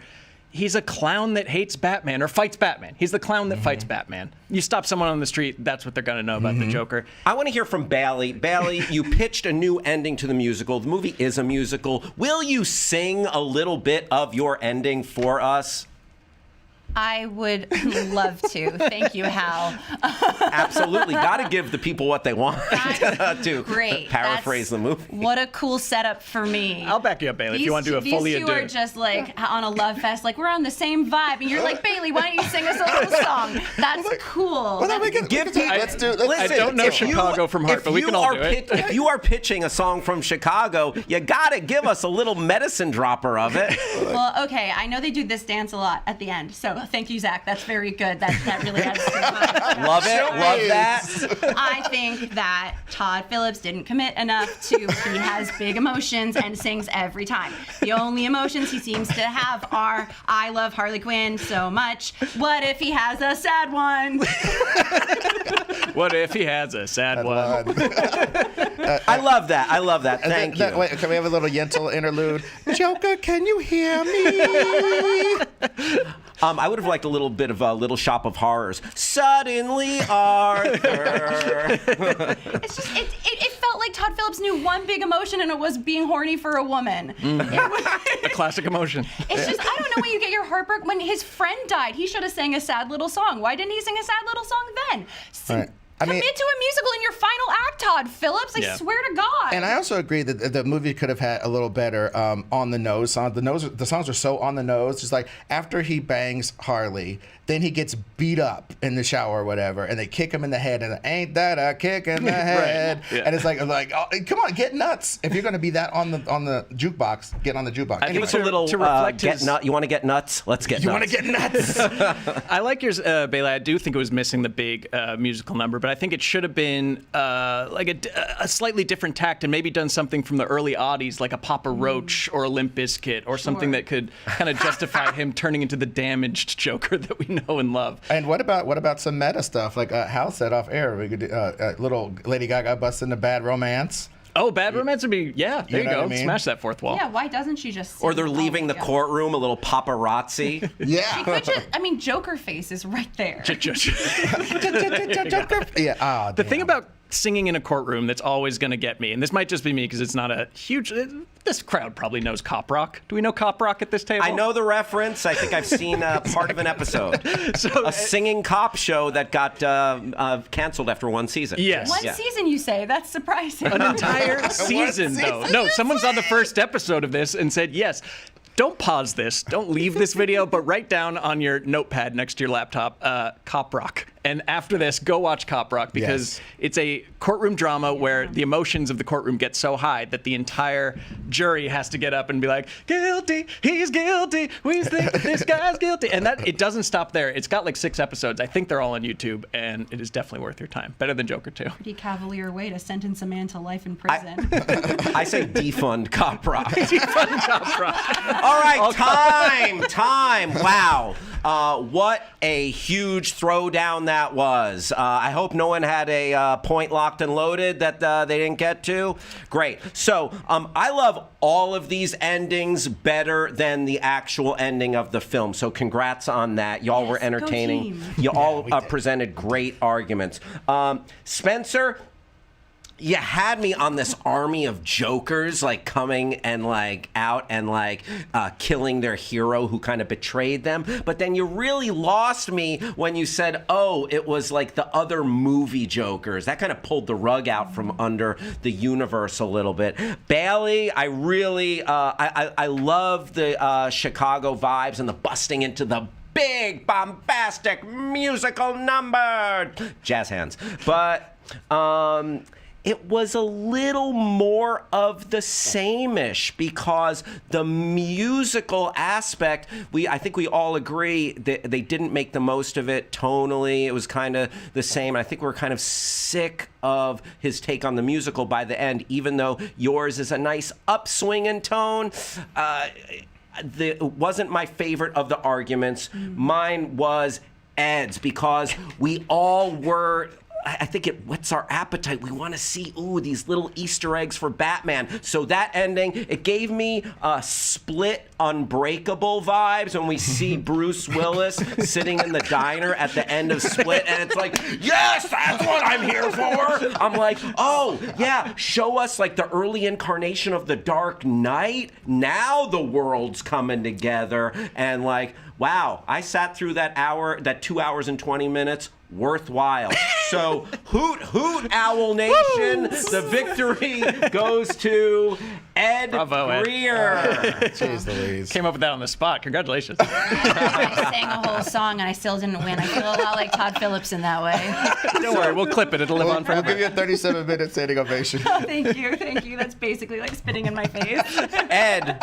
he's a clown that hates Batman or fights Batman. He's the clown that fights Batman. You stop someone on the street, that's what they're going to know about the Joker. I want to hear from Bailey. Bailey, you pitched a new ending to the musical. The movie is a musical. Will you sing a little bit of your ending for us? I would love to. Thank you, Hal. Absolutely. Got to give the people what they want to great. paraphrase the movie. What a cool setup for me. I'll back you up, Bailey, if you want to do a Folie. These two are just like on a love fest, like we're on the same vibe. And you're like, Bailey, why don't you sing us a little song? That's cool. Let's do it. I don't know Chicago from heart, but we can all do it. If you are pitching a song from Chicago, you got to give us a little medicine dropper of it. Well, okay, I know they do this dance a lot at the end. So thank you, Zach. That's very good. That really adds to it. Love it. Love that. I think that Todd Phillips didn't commit enough to he has big emotions and sings every time. The only emotions he seems to have are I love Harley Quinn so much. What if he has a sad one? What if he has a sad one? I love that. I love that. Thank you. Wait, can we have a little Yentl interlude? Joker, can you hear me? I would have liked a little bit of a Little Shop of Horrors. Suddenly, Arthur. It's just it felt like Todd Phillips knew one big emotion and it was being horny for a woman. A classic emotion. It's just I don't know when you get your heart broke. When his friend died, he should have sang a sad little song. Why didn't he sing a sad little song then? Right. Commit to a musical in your final act, Todd Phillips. I swear to God. And I also agree that the movie could have had a little better on the nose song. The songs are so on the nose. Just like after he bangs Harley, then he gets beat up in the shower or whatever, and they kick him in the head, and ain't that a kick in the head? Right. Yeah. And it's like, oh, come on, get nuts. If you're going to be that on the jukebox, get on the jukebox. Give us a little to reflect get nut. You want to get nuts? Let's get nuts. You want to get nuts? I like yours, Bailey. I do think it was missing the big musical number, but I think it should have been like a slightly different tact and maybe done something from the early oddies, like a Papa Roach or a Limp Bizkit or something that could kind of justify him turning into the damaged Joker that we know and love. And what about some meta stuff? Like Hal said off air, we could do little Lady Gaga busting the Bad Romance. Oh, Bad Romance would be, there you know go. what I mean? Smash that fourth wall. Yeah, why doesn't she just sing Or they're leaving the together? courtroom, a little paparazzi. Yeah. She could just, I mean, Joker face is right there. Yeah. The thing about singing in a courtroom that's always going to get me, and this might just be me because it's not a huge. This crowd probably knows Cop Rock. Do we know Cop Rock at this table? I know the reference. I think I've seen part of an episode. A singing cop show that got canceled after one season. Yes. One season, you say? That's surprising. An entire season, though. No, someone's on the first episode of this and said, yes, don't pause this. Don't leave this video, but write down on your notepad next to your laptop, Cop Rock. And after this, go watch Cop Rock because it's a courtroom drama where the emotions of the courtroom get so high that the entire jury has to get up and be like, guilty, he's guilty, we think that this guy's guilty. And that it doesn't stop there. It's got like 6 episodes. I think they're all on YouTube, and it is definitely worth your time. Better than Joker 2. Pretty cavalier way to sentence a man to life in prison. I say defund Cop Rock. Defund Cop Rock. All right, time. Wow. What a huge throwdown that was. I hope no one had a point locked and loaded that they didn't get to. Great. So I love all of these endings better than the actual ending of the film. So congrats on that. Y'all were entertaining. You all presented great arguments. Spencer, you had me on this army of jokers, like coming and like out and like killing their hero who kind of betrayed them. But then you really lost me when you said, oh, it was like the other movie jokers. That kind of pulled the rug out from under the universe a little bit. Bailey, I really, I love the Chicago vibes and the busting into the big bombastic musical number. Jazz hands. But, it was a little more of the same-ish because the musical aspect, I think we all agree that they didn't make the most of it tonally. It was kind of the same. I think we're kind of sick of his take on the musical by the end, even though yours is a nice upswing in tone. It wasn't my favorite of the arguments. Mine was Ed's because we all were... I think it whets our appetite. We want to see, these little Easter eggs for Batman. So that ending, it gave me Split Unbreakable vibes when we see Bruce Willis sitting in the diner at the end of Split, and it's like, yes, that's what I'm here for. I'm like, oh, yeah, show us like the early incarnation of the Dark Knight. Now the world's coming together, and like, wow, I sat through that 2 hours and 20 minutes. Worthwhile. So, hoot, Owl Nation. The victory goes to Ed Bravo, Greer. Ed. Jeez Louise. Came up with that on the spot. Congratulations. I sang a whole song and I still didn't win. I feel a lot like Todd Phillips in that way. Don't worry, we'll clip it. It'll live on We'll forever. give you a 37-minute standing ovation. Thank you. That's basically like spitting in my face. Ed,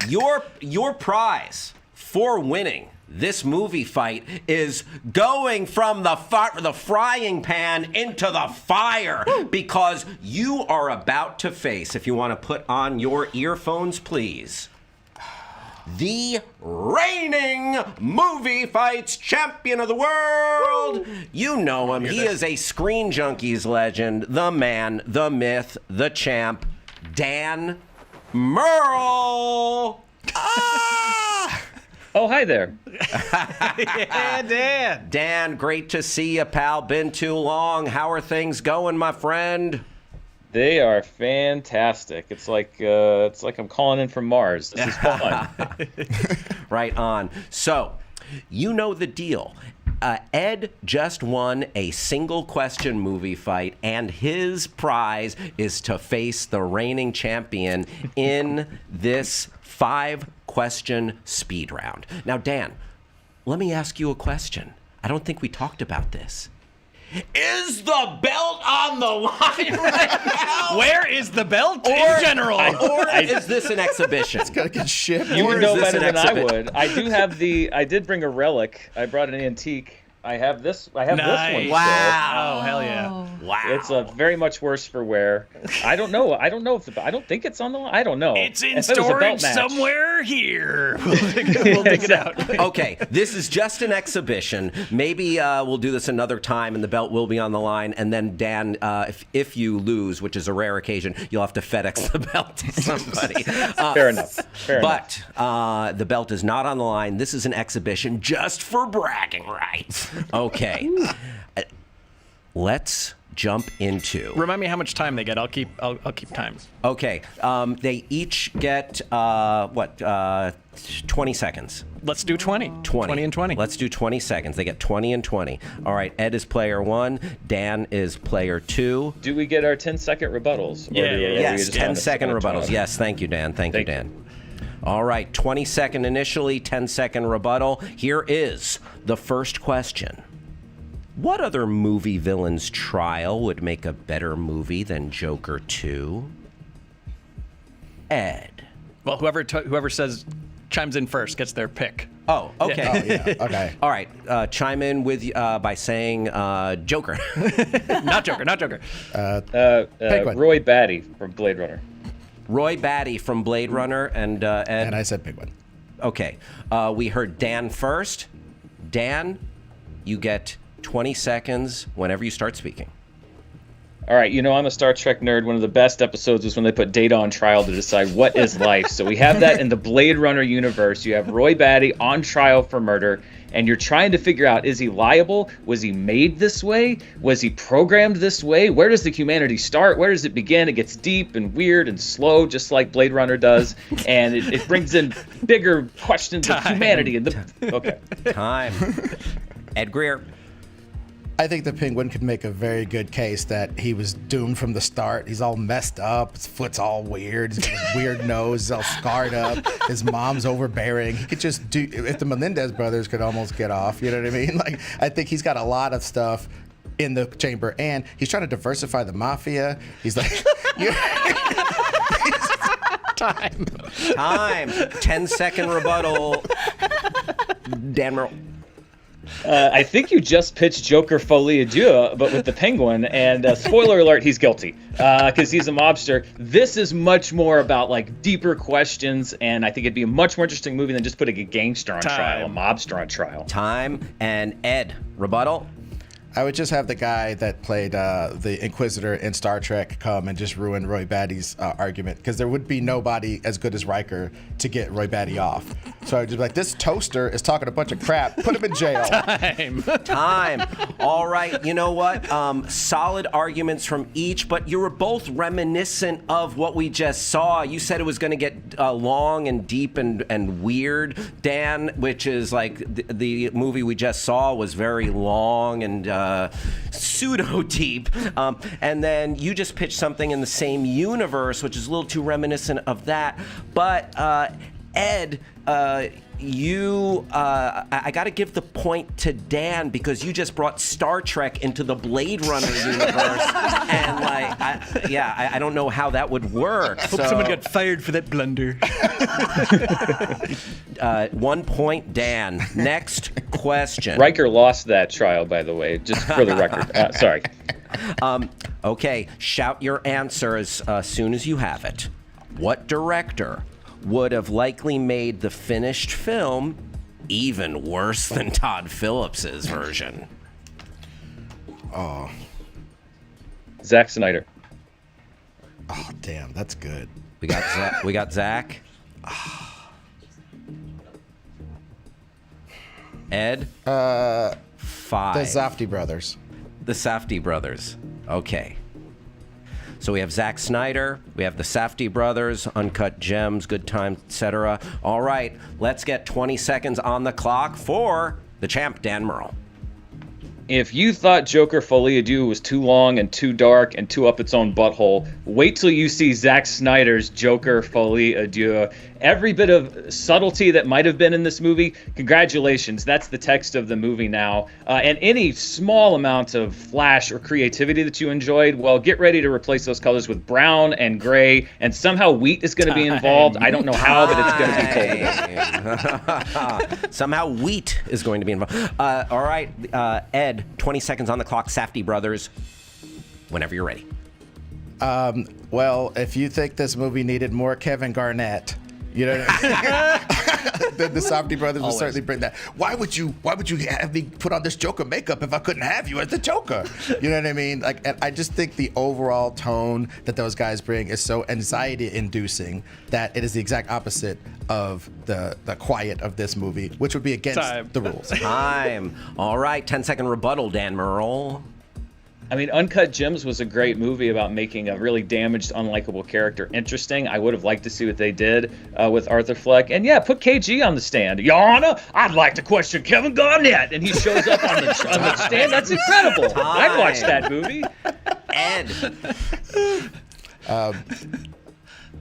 your prize for winning this movie fight is going from the frying pan into the fire because you are about to face, if you want to put on your earphones, please, the reigning movie fights champion of the world. You know him. He is a Screen Junkies legend, the man, the myth, the champ, Dan Merle. Oh, hi there. Yeah, Dan. Dan, great to see you, pal. Been too long. How are things going, my friend? They are fantastic. It's like I'm calling in from Mars. This is fun. Right on. So, you know the deal. Ed just won a single question movie fight, and his prize is to face the reigning champion in this 5-question speed round. Now, Dan, let me ask you a question. I don't think we talked about this. Is the belt on the line right now? Where is the belt in general? Or is this an exhibition? It's gotta get shipped. You would know better than I exhibit? would. I did bring a relic. I brought an antique. I have this one. Nice. Still. Wow. Oh, hell yeah. Wow. It's very much worse for wear. I don't know if I don't think it's on the line. I don't know. It's in If it was a belt storage match. somewhere here. We'll dig it out. Okay, this is just an exhibition. Maybe we'll do this another time, and the belt will be on the line. And then, Dan, if you lose, which is a rare occasion, you'll have to FedEx the belt to somebody. Fair enough. But the belt is not on the line. This is an exhibition just for bragging rights. Okay. Let's jump into. Remind me how much time they get. I'll keep time. Okay. They each get 20 seconds. Let's do 20. 20 and 20. Let's do 20 seconds. They get 20 and 20. All right. Ed is player 1. Dan is player 2. Do we get our 10-second rebuttals? Yes, 10-second rebuttals. Yes, thank you, Dan. Thank you, Dan. All right, 20-second initially, 10-second rebuttal. Here is the first question. What other movie villain's trial would make a better movie than Joker 2? Ed. Well, whoever chimes in first gets their pick. Oh, okay. Oh, yeah. Okay. All right, chime in with by saying Joker. Not Joker. Roy Batty from Blade Runner. Roy Batty from Blade Runner, and Ed. And I said Penguin. Okay, we heard Dan first. Dan, you get 20 seconds whenever you start speaking. All right, I'm a Star Trek nerd. One of the best episodes was when they put Data on trial to decide what is life. So we have that in the Blade Runner universe. You have Roy Batty on trial for murder, and you're trying to figure out, is he liable? Was he made this way? Was he programmed this way? Where does the humanity start? Where does it begin? It gets deep and weird and slow, just like Blade Runner does, and it brings in bigger questions of humanity. Okay. Time. Ed Greer. I think the Penguin could make a very good case that he was doomed from the start. He's all messed up. His foot's all weird. He's got a weird nose. He's all scarred up. His mom's overbearing. He could just do, if the Melendez brothers could almost get off, you know what I mean? Like, I think he's got a lot of stuff in the chamber, and he's trying to diversify the mafia. He's like, Time. 10-second rebuttal. Dan Merle. I think you just pitched Joker Folie Deux, but with the Penguin, and spoiler alert, he's guilty because he's a mobster. This is much more about like deeper questions, and I think it'd be a much more interesting movie than just putting a gangster on trial, a mobster on trial. Time. And Ed, rebuttal. I would just have the guy that played the Inquisitor in Star Trek come and just ruin Roy Batty's argument, because there would be nobody as good as Riker to get Roy Batty off. So I would just be like, this toaster is talking a bunch of crap. Put him in jail. Time. All right. You know what? Solid arguments from each, but you were both reminiscent of what we just saw. You said it was going to get long and deep and weird, Dan, which is like the movie we just saw was very long and pseudo deep, and then you just pitched something in the same universe, which is a little too reminiscent of that. But Ed, I got to give the point to Dan because you just brought Star Trek into the Blade Runner universe, and I don't know how that would work. Hope someone got fired for that blunder. 1 point, Dan. Next question. Riker lost that trial, by the way, just for the record. Sorry. Okay, shout your answer as soon as you have it. What director would have likely made the finished film even worse than Todd Phillips's version? Oh. Zack Snyder. Oh, damn, that's good. We got Zach. Ed? 5. The Safdie brothers. The Safdie brothers. Okay. So we have Zack Snyder, we have the Safdie brothers, Uncut Gems, Good Times, etc. All right, let's get 20 seconds on the clock for the champ, Dan Merle. If you thought Joker Folie Adieu was too long and too dark and too up its own butthole, wait till you see Zack Snyder's Joker Folie Adieu. Every bit of subtlety that might have been in this movie, congratulations, that's the text of the movie now. And any small amount of flash or creativity that you enjoyed, well, get ready to replace those colors with brown and gray, and somehow wheat is going to be involved. I don't know how, but it's going to be cold. Somehow wheat is going to be involved. All right, Ed, 20 seconds on the clock, Safdie brothers, whenever you're ready. Well, if you think this movie needed more Kevin Garnett, you know, then the Safdie brothers would certainly bring that. Why would you have me put on this Joker makeup if I couldn't have you as the Joker? You know what I mean? Like, and I just think the overall tone that those guys bring is so anxiety-inducing that it is the exact opposite of the quiet of this movie, which would be against the rules. Time. All right, 10-second rebuttal, Dan Merle. I mean, Uncut Gems was a great movie about making a really damaged, unlikable character interesting. I would have liked to see what they did with Arthur Fleck. And yeah, put KG on the stand. Your Honor, I'd like to question Kevin Garnett. And he shows up on the stand. That's incredible. I'd watch that movie. Ed.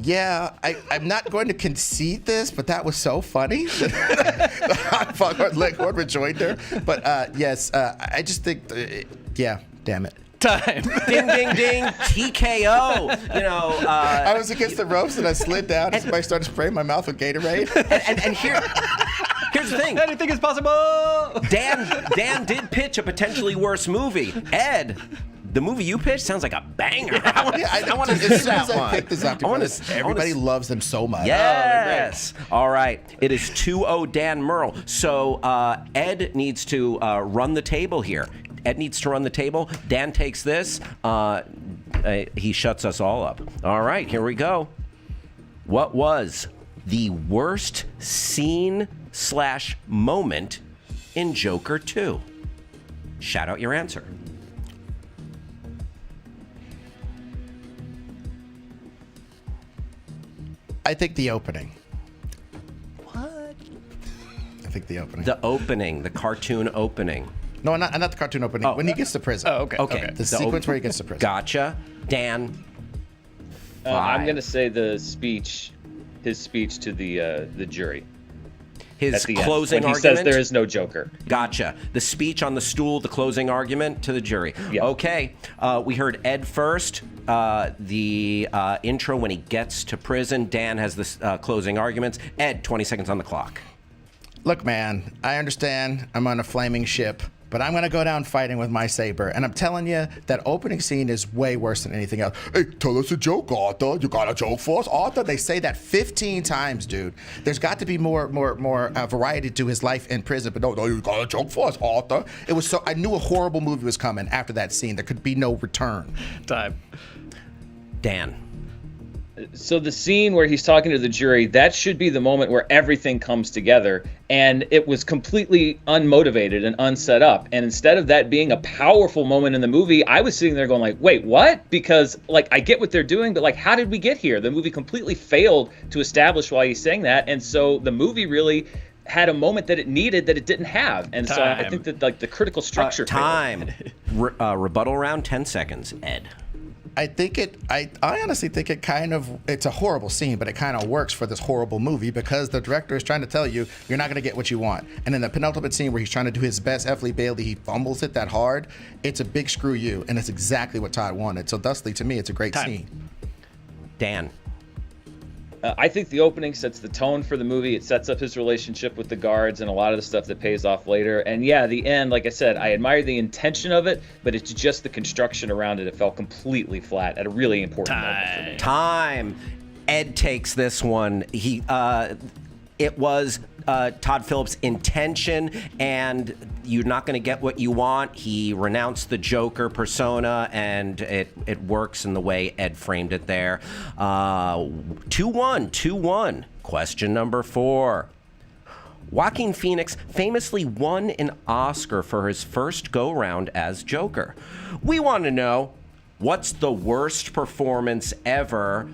Yeah, I'm not going to concede this, but that was so funny. The hot fuck Leghorn rejoinder. But yes, I just think, damn it. Time. Ding, ding, ding. TKO. You know. I was against the ropes and I slid down and somebody started spraying my mouth with Gatorade. And here's the thing. Anything is possible. Dan did pitch a potentially worse movie. Ed, the movie you pitched sounds like a banger. I want to see that one. I picked the Safdie brothers, everybody loves them so much. Yes. All right. It is 2-0 Dan Merle. So Ed needs to run the table here. Ed needs to run the table. Dan takes this. He shuts us all up. All right, here we go. What was the worst scene/moment in Joker 2? Shout out your answer. I think the opening. What? I think the opening. The opening, the cartoon opening. No, not the cartoon opening. When he gets to prison. Oh, okay. The sequence where he gets to prison. Gotcha. Dan. I'm going to say his speech to the jury. His at the closing end, when argument? he says there is no Joker. Gotcha. The speech on the stool, the closing argument to the jury. Yeah. Okay. We heard Ed first. The intro when he gets to prison. Dan has the closing arguments. Ed, 20 seconds on the clock. Look, man, I understand I'm on a flaming ship, but I'm going to go down fighting with my saber. And I'm telling you, that opening scene is way worse than anything else. Hey, tell us a joke, Arthur. You got a joke for us, Arthur? They say that 15 times, dude. There's got to be more variety to his life in prison. But no, you got a joke for us, Arthur. It was so, I knew a horrible movie was coming after that scene. There could be no return. Time. Dan. So the scene where he's talking to the jury, that should be the moment where everything comes together. And it was completely unmotivated and unset up. And instead of that being a powerful moment in the movie, I was sitting there going like, wait, what? Because like, I get what they're doing, but like, how did we get here? The movie completely failed to establish why he's saying that. And so the movie really had a moment that it needed that it didn't have. And so I think that like the critical structure Time. Rebuttal round, 10 seconds. Ed. I honestly think it's a horrible scene, but it kind of works for this horrible movie because the director is trying to tell you you're not going to get what you want. And in the penultimate scene where he's trying to do his best F. Bailey, he fumbles it that hard. It's a big screw you, and it's exactly what Todd wanted. So thusly, to me, it's a great scene. Dan. I think the opening sets the tone for the movie. It sets up his relationship with the guards and a lot of the stuff that pays off later. And yeah, the end, like I said, I admire the intention of it, but it's just the construction around it. It fell completely flat at a really important moment for me. Time. Ed takes this one. It was Todd Phillips' intention, and you're not going to get what you want. He renounced the Joker persona, and it works in the way Ed framed it there. 2-1. Question number 4. Joaquin Phoenix famously won an Oscar for his first go-round as Joker. We want to know, what's the worst performance ever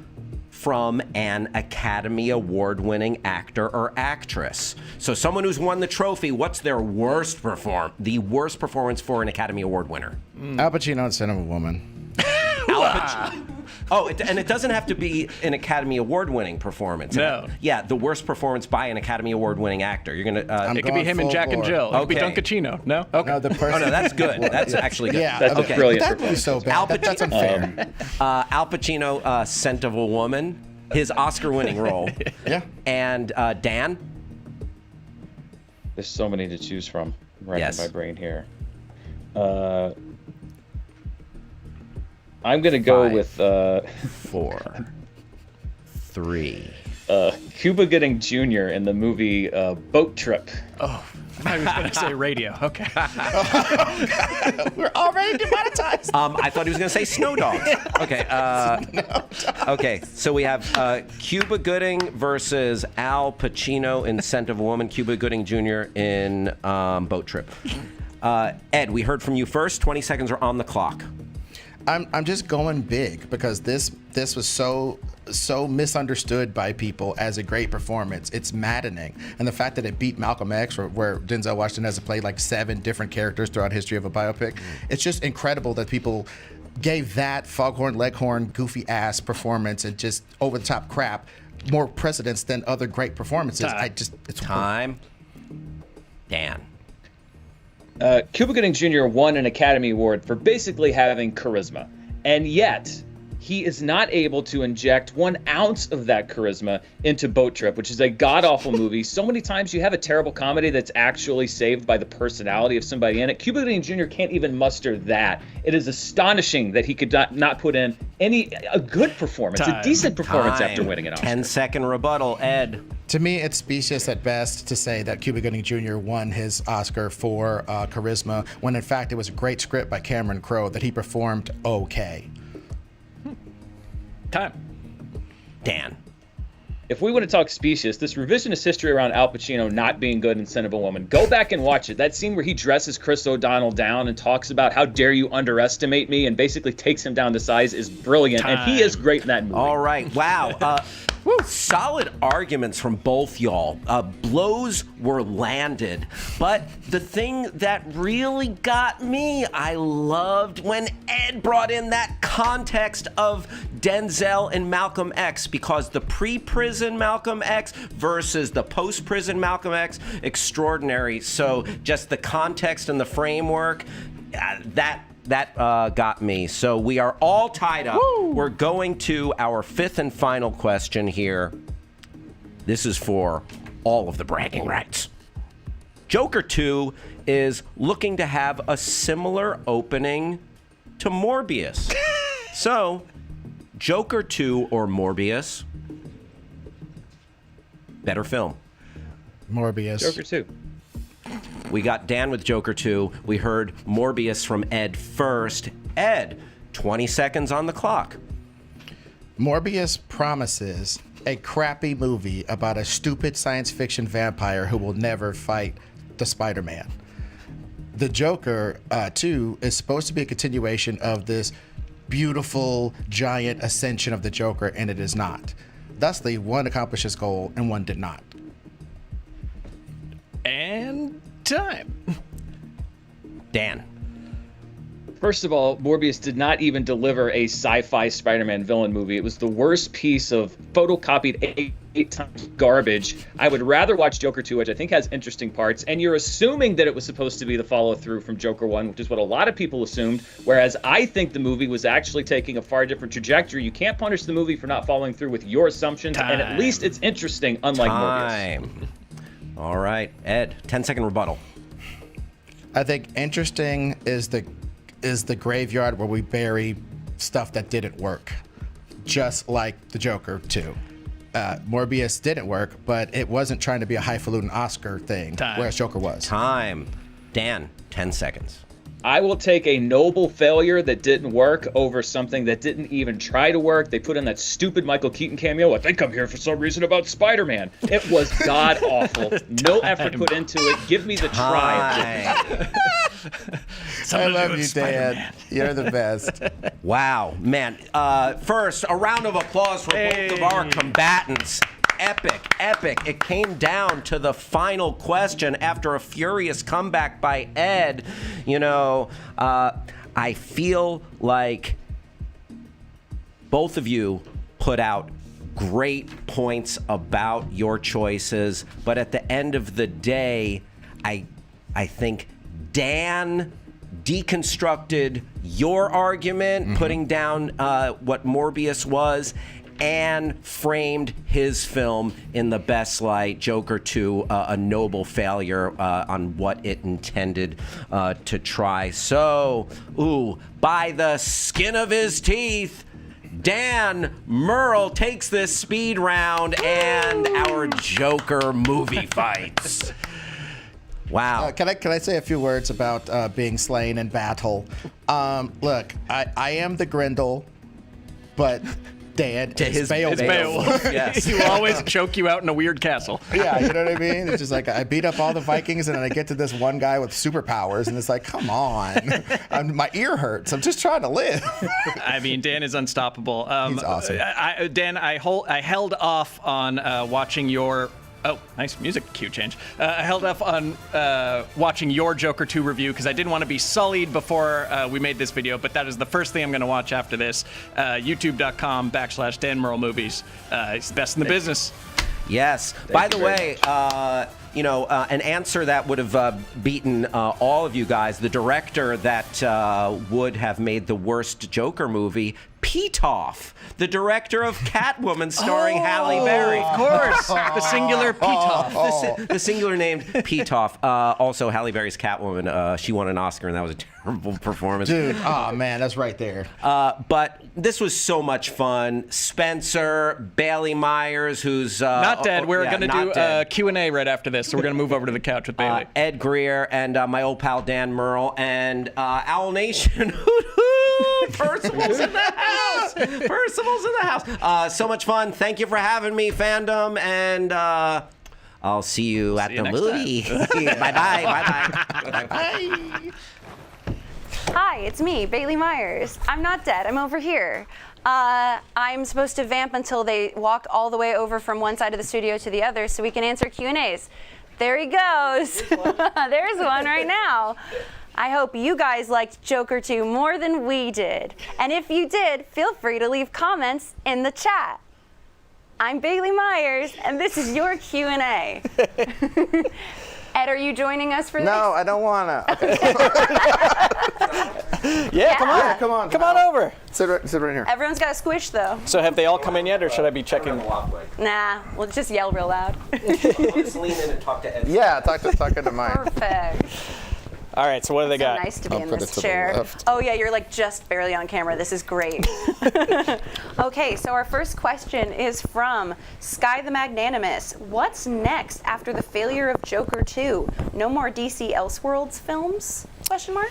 from an Academy Award-winning actor or actress? So someone who's won the trophy, what's their worst performance for an Academy Award winner? Al Pacino in Son of a Woman. And it doesn't have to be an Academy Award-winning performance. No. Yeah, the worst performance by an Academy Award-winning actor. You're gonna. It could be him and Jack and Jill. It could be Dunkachino. No. Okay. No, the person. No, that's good. That's actually good. Yeah, That's okay. a brilliant That movie's so bad. That's unfair. Al Pacino, Scent of a Woman, his Oscar-winning role. Yeah. And Dan. There's so many to choose from. I'm racking my brain here. I'm gonna go 5, with 4, 3. Cuba Gooding Jr. in the movie Boat Trip. Oh, I was going to say radio. Okay. We're already demonetized. I thought he was going to say Snow Dogs. Okay. Okay. So we have Cuba Gooding versus Al Pacino in Scent of a Woman. Cuba Gooding Jr. in Boat Trip. Ed, we heard from you first. 20 seconds are on the clock. I'm just going big because this was so misunderstood by people as a great performance. It's maddening. And the fact that it beat Malcolm X, where Denzel Washington has played like 7 different characters throughout history of a biopic, it's just incredible that people gave that Foghorn Leghorn goofy ass performance and just over the top crap more precedence than other great performances. It's time. Dan. Cuba Gooding Jr. won an Academy Award for basically having charisma, and yet he is not able to inject 1 ounce of that charisma into Boat Trip, which is a god-awful movie. So many times you have a terrible comedy that's actually saved by the personality of somebody in it. Cuba Gooding Jr. can't even muster that. It is astonishing that he could not put in a good performance, a decent performance after winning an Oscar. 10-second rebuttal, Ed. To me, it's specious at best to say that Cuba Gooding Jr. won his Oscar for charisma, when in fact it was a great script by Cameron Crowe that he performed okay. Time. Dan. If we want to talk specious, this revisionist history around Al Pacino not being good in Scent of a Woman, go back and watch it. That scene where he dresses Chris O'Donnell down and talks about how dare you underestimate me and basically takes him down to size is brilliant. And he is great in that movie. All right. Wow. Solid arguments from both y'all. Blows were landed. But the thing that really got me, I loved when Ed brought in that context of Denzel and Malcolm X, because the pre-prison Malcolm X versus the post-prison Malcolm X, extraordinary. So just the context and the framework, that got me. So we are all tied up. Woo! We're going to our 5th and final question here. This is for all of the bragging rights. Joker 2 is looking to have a similar opening to Morbius. So, Joker 2 or Morbius? Better film. Morbius. Joker 2. We got Dan with Joker 2. We heard Morbius from Ed first. Ed, 20 seconds on the clock. Morbius promises a crappy movie about a stupid science fiction vampire who will never fight the Spider-Man. The Joker 2 is supposed to be a continuation of this beautiful, giant ascension of the Joker, and it is not. Thusly, one accomplished its goal and one did not. And time. Dan. First of all, Morbius did not even deliver a sci-fi Spider-Man villain movie. It was the worst piece of photocopied eight times garbage. I would rather watch Joker 2, which I think has interesting parts, and you're assuming that it was supposed to be the follow-through from Joker 1, which is what a lot of people assumed, whereas I think the movie was actually taking a far different trajectory. You can't punish the movie for not following through with your assumptions, and at least it's interesting, unlike Morbius. All right, Ed, 10-second rebuttal. I think interesting is the graveyard where we bury stuff that didn't work, just like the Joker 2. Morbius didn't work, but it wasn't trying to be a highfalutin Oscar thing, whereas Joker was. Time. Dan, 10 seconds. I will take a noble failure that didn't work over something that didn't even try to work. They put in that stupid Michael Keaton cameo. I think I'm here for some reason about Spider-Man. It was god awful. No effort put into it. Give me the try. I love you, Dan. You're the best. Wow, man. First, a round of applause for both of our combatants. Epic. It came down to the final question after a furious comeback by Ed. You know, I feel like both of you put out great points about your choices, but at the end of the day, I think Dan deconstructed your argument, putting down what Morbius was, and framed his film in the best light. Joker 2, a noble failure on what it intended to try. So, by the skin of his teeth, Dan Merle takes this speed round and our Joker movie fights. Wow. Can I say a few words about being slain in battle? Look, I am the Grendel, but Dan is Beowulf. Yes. He will always choke you out in a weird castle. Yeah, you know what I mean? It's just like I beat up all the Vikings and then I get to this one guy with superpowers and it's like, come on. My ear hurts. I'm just trying to live. I mean, Dan is unstoppable. He's awesome. Dan, I held off on watching your... Oh, nice music cue change. I held off on watching your Joker 2 review because I didn't want to be sullied before we made this video, but that is the first thing I'm going to watch after this. YouTube.com/Dan Merle Movies. He's the best in the business. Yes. By the way, an answer that would have beaten all of you guys, the director that would have made the worst Joker movie, Petoff, the director of Catwoman starring Halle Berry. Of course. The singular Petoff. The singular named Petoff. Also, Halle Berry's Catwoman, she won an Oscar, and that was a terrible performance. Dude, oh man, that's right there. But this was so much fun. Spencer, Bailey Meyers, who's... not dead. We're going to do a Q&A right after this, so we're going to move over to the couch with Bailey. Ed Greer, and my old pal Dan Merle, and Owl Nation. Percival's in the house. Percival's in the house. So much fun. Thank you for having me, fandom, and I'll see you at the movie. Bye-bye. Bye-bye. Hi, it's me, Bailey Meyers. I'm not dead. I'm over here. I'm supposed to vamp until they walk all the way over from one side of the studio to the other so we can answer Q&As. There he goes. There's one right now. I hope you guys liked Joker 2 more than we did. And if you did, feel free to leave comments in the chat. I'm Bailey Meyers, and this is your Q&A. Ed, are you joining us for this? No, I don't want to. Okay. Yeah, come on. Come on over. Sit right here. Everyone's got a squish, though. So have they all come in yet, or should I be checking? Nah, we'll just yell real loud. Let's lean in and talk to Ed. Yeah, talk to Mike. Perfect. All right, so what do they got? So nice to be in this chair. Oh yeah, you're like just barely on camera. This is great. Okay, so our first question is from Sky the Magnanimous. What's next after the failure of Joker 2? No more DC Elseworlds films? Question mark.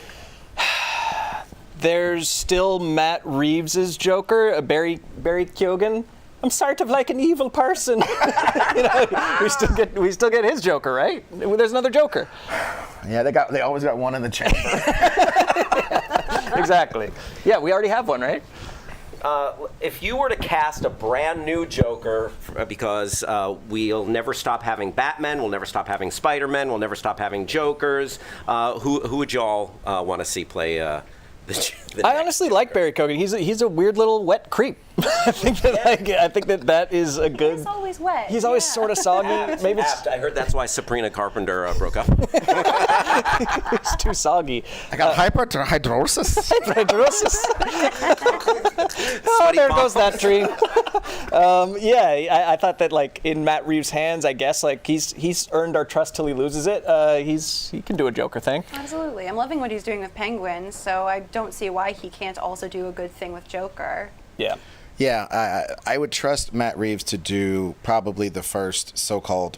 There's still Matt Reeves' Joker, Barry Keoghan. I'm sort of like an evil person. We still get his Joker, right? There's another Joker. Yeah, they always got one in the chamber. Exactly. Yeah, we already have one, right? If you were to cast a brand new Joker, because we'll never stop having Batman, we'll never stop having Spider-Man, we'll never stop having Jokers, who would you all want to see play I honestly like Barry Keoghan. He's a weird little wet creep. I think that is a good. He's always wet. He's always sort of soggy. Maybe it's, I heard that's why Sabrina Carpenter broke up. it's too soggy. I got hyperhidrosis. Oh, there goes that dream. I thought that like in Matt Reeves' hands, I guess like he's earned our trust till he loses it. He can do a Joker thing. Absolutely. I'm loving what he's doing with Penguin, so I don't see why he can't also do a good thing with Joker. Yeah. Yeah, I would trust Matt Reeves to do probably the first so-called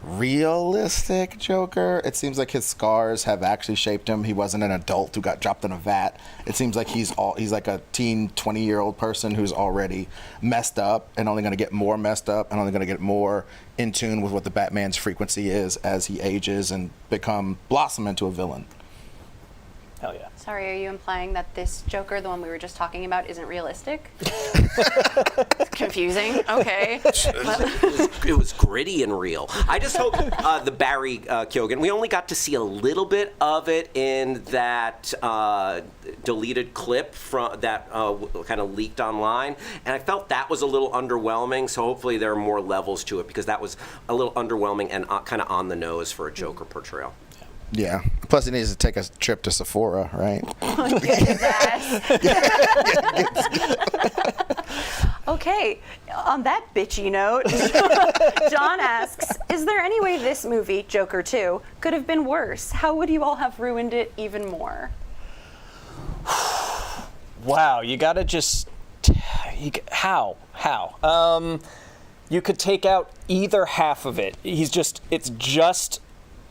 realistic Joker. It seems like his scars have actually shaped him. He wasn't an adult who got dropped in a vat. It seems like he's like a teen, 20-year-old person who's already messed up and only going to get more messed up and only going to get more in tune with what the Batman's frequency is as he ages and blossom into a villain. Hell yeah. Sorry, are you implying that this Joker, the one we were just talking about, isn't realistic? Confusing. Okay. It was gritty and real. I just hope the Barry Keoghan, we only got to see a little bit of it in that deleted clip from that kind of leaked online, and I felt that was a little underwhelming, so hopefully there are more levels to it, because that was a little underwhelming and kind of on the nose for a Joker portrayal. Yeah. Plus, he needs to take a trip to Sephora, right? Okay, on that bitchy note, John asks, is there any way this movie, Joker 2, could have been worse? How would you all have ruined it even more? Wow, you gotta just... How? You could take out either half of it. It's just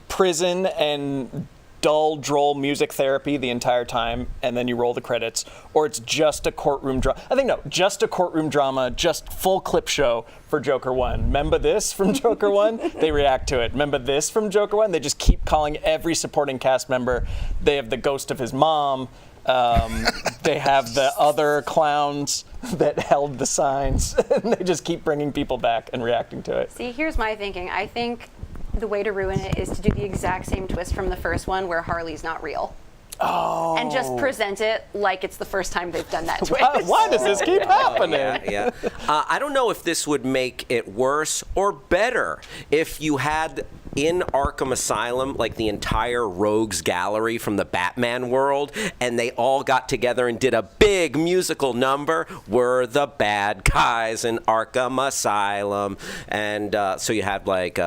prison and dull, droll music therapy the entire time, and then you roll the credits, or it's just a courtroom drama. Just a courtroom drama, just full clip show for Joker 1. Remember this from Joker 1? They react to it. Remember this from Joker 1? They just keep calling every supporting cast member. They have the ghost of his mom. They have the other clowns that held the signs. And they just keep bringing people back and reacting to it. See, here's my thinking. I think the way to ruin it is to do the exact same twist from the first one where Harley's not real. Oh. And just present it like it's the first time they've done that twist. Why does this keep happening? Yeah. I don't know if this would make it worse or better if you had in Arkham Asylum like the entire rogues gallery from the Batman world, and they all got together and did a big musical number. We're the bad guys in Arkham Asylum, and so you had like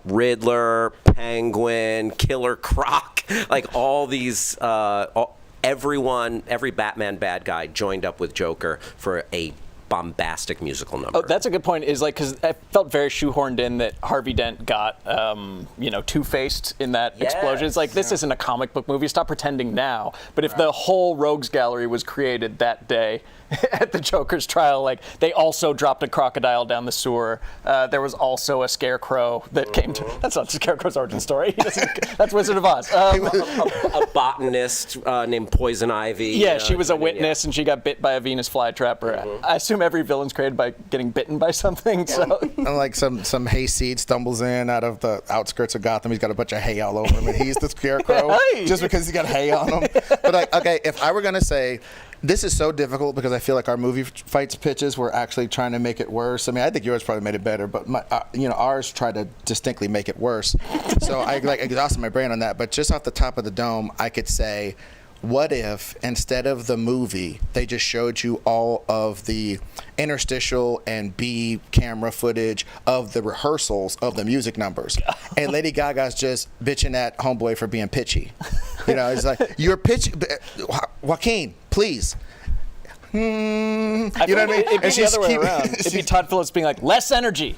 Riddler, Penguin, Killer Croc, like all these. Every Batman bad guy joined up with Joker for a bombastic musical number. Oh, that's a good point. Is like, because I felt very shoehorned in that Harvey Dent got, two-faced in that explosion. It's like, this isn't a comic book movie. Stop pretending now. But if the whole rogues gallery was created that day at the Joker's trial, like they also dropped a crocodile down the sewer. There was also a scarecrow that came to. That's not the Scarecrow's origin story. That's Wizard of Oz. A botanist named Poison Ivy. Yeah, she was a witness, and she got bit by a Venus flytrap. I assume every villain's created by getting bitten by something. So, and like some hayseed stumbles in out of the outskirts of Gotham. He's got a bunch of hay all over him, and he's the Scarecrow just because he's got hay on him. But like, okay, if I were gonna say. This is so difficult because I feel like our movie fights pitches were actually trying to make it worse. I mean, I think yours probably made it better, but ours tried to distinctly make it worse. So I exhausted my brain on that. But just off the top of the dome, I could say, what if instead of the movie, they just showed you all of the interstitial and B camera footage of the rehearsals of the music numbers, and Lady Gaga's just bitching at Homeboy for being pitchy. It's like, you're pitchy, Joaquin, please. You know what I mean? It'd be the other way around. It'd be Todd Phillips being like, less energy,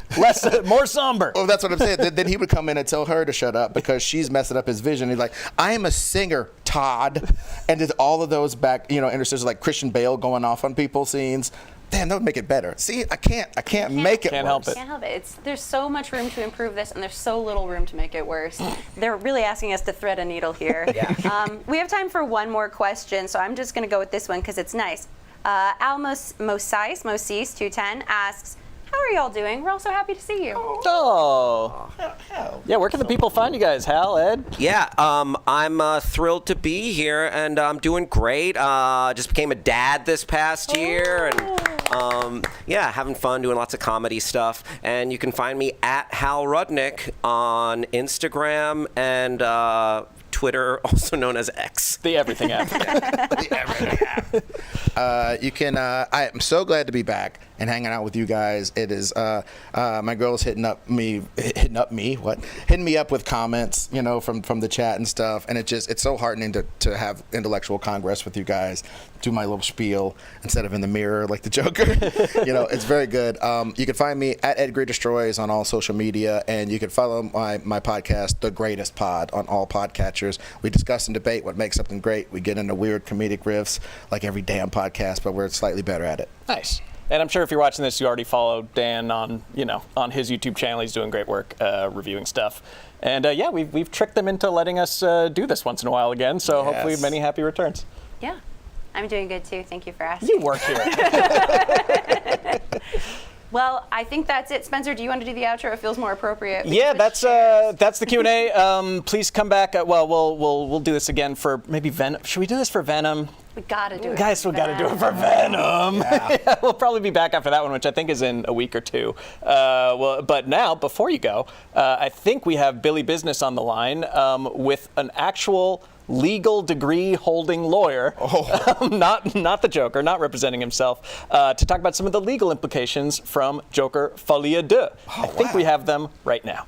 more somber. Well, that's what I'm saying. Then he would come in and tell her to shut up because she's messing up his vision. He's like, I am a singer, Todd. And there's all of those back, interstitials like Christian Bale going off on people scenes. Damn, that would make it better. See, I can't make it worse. Can't help it. There's so much room to improve this, and there's so little room to make it worse. They're really asking us to thread a needle here. Yeah. We have time for one more question, so I'm just going to go with this one because it's nice. Al Moses 210 asks, How are y'all doing? We're all so happy to see you. Oh. Yeah, where can the people find you guys, Hal, Ed? Yeah, I'm thrilled to be here, and I'm doing great. Just became a dad this past year, and yeah, having fun doing lots of comedy stuff. And you can find me at Hal Rudnick on Instagram and Twitter, also known as X. The everything app. The everything app. You can. I am so glad to be back and hanging out with you guys. It is my girl's hitting me up with comments, from the chat and stuff, and it's so heartening to have intellectual congress with you guys. Do my little spiel instead of in the mirror like the Joker. It's very good. You can find me at Ed Greer Destroys on all social media, and you can follow my podcast, The Greatest Pod, on all podcatchers. We discuss and debate what makes something great. We get into weird comedic riffs like every damn podcast, but we're slightly better at it. Nice. And I'm sure if you're watching this, you already follow Dan on his YouTube channel. He's doing great work reviewing stuff. And yeah, we've tricked them into letting us do this once in a while again. So hopefully many happy returns. Yeah, I'm doing good too. Thank you for asking. You work here. Well, I think that's it. Spencer, do you want to do the outro? It feels more appropriate. Yeah, that's the Q&A. Please come back. We'll do this again for maybe Venom. Should we do this for Venom? We gotta do it. Guys, we gotta do it for Venom. Yeah. We'll probably be back after that one, which I think is in a week or two. But now, before you go, I think we have Billy Business on the line with an actual legal degree holding lawyer, not the Joker, not representing himself, to talk about some of the legal implications from Joker Folie Deux. I think we have them right now.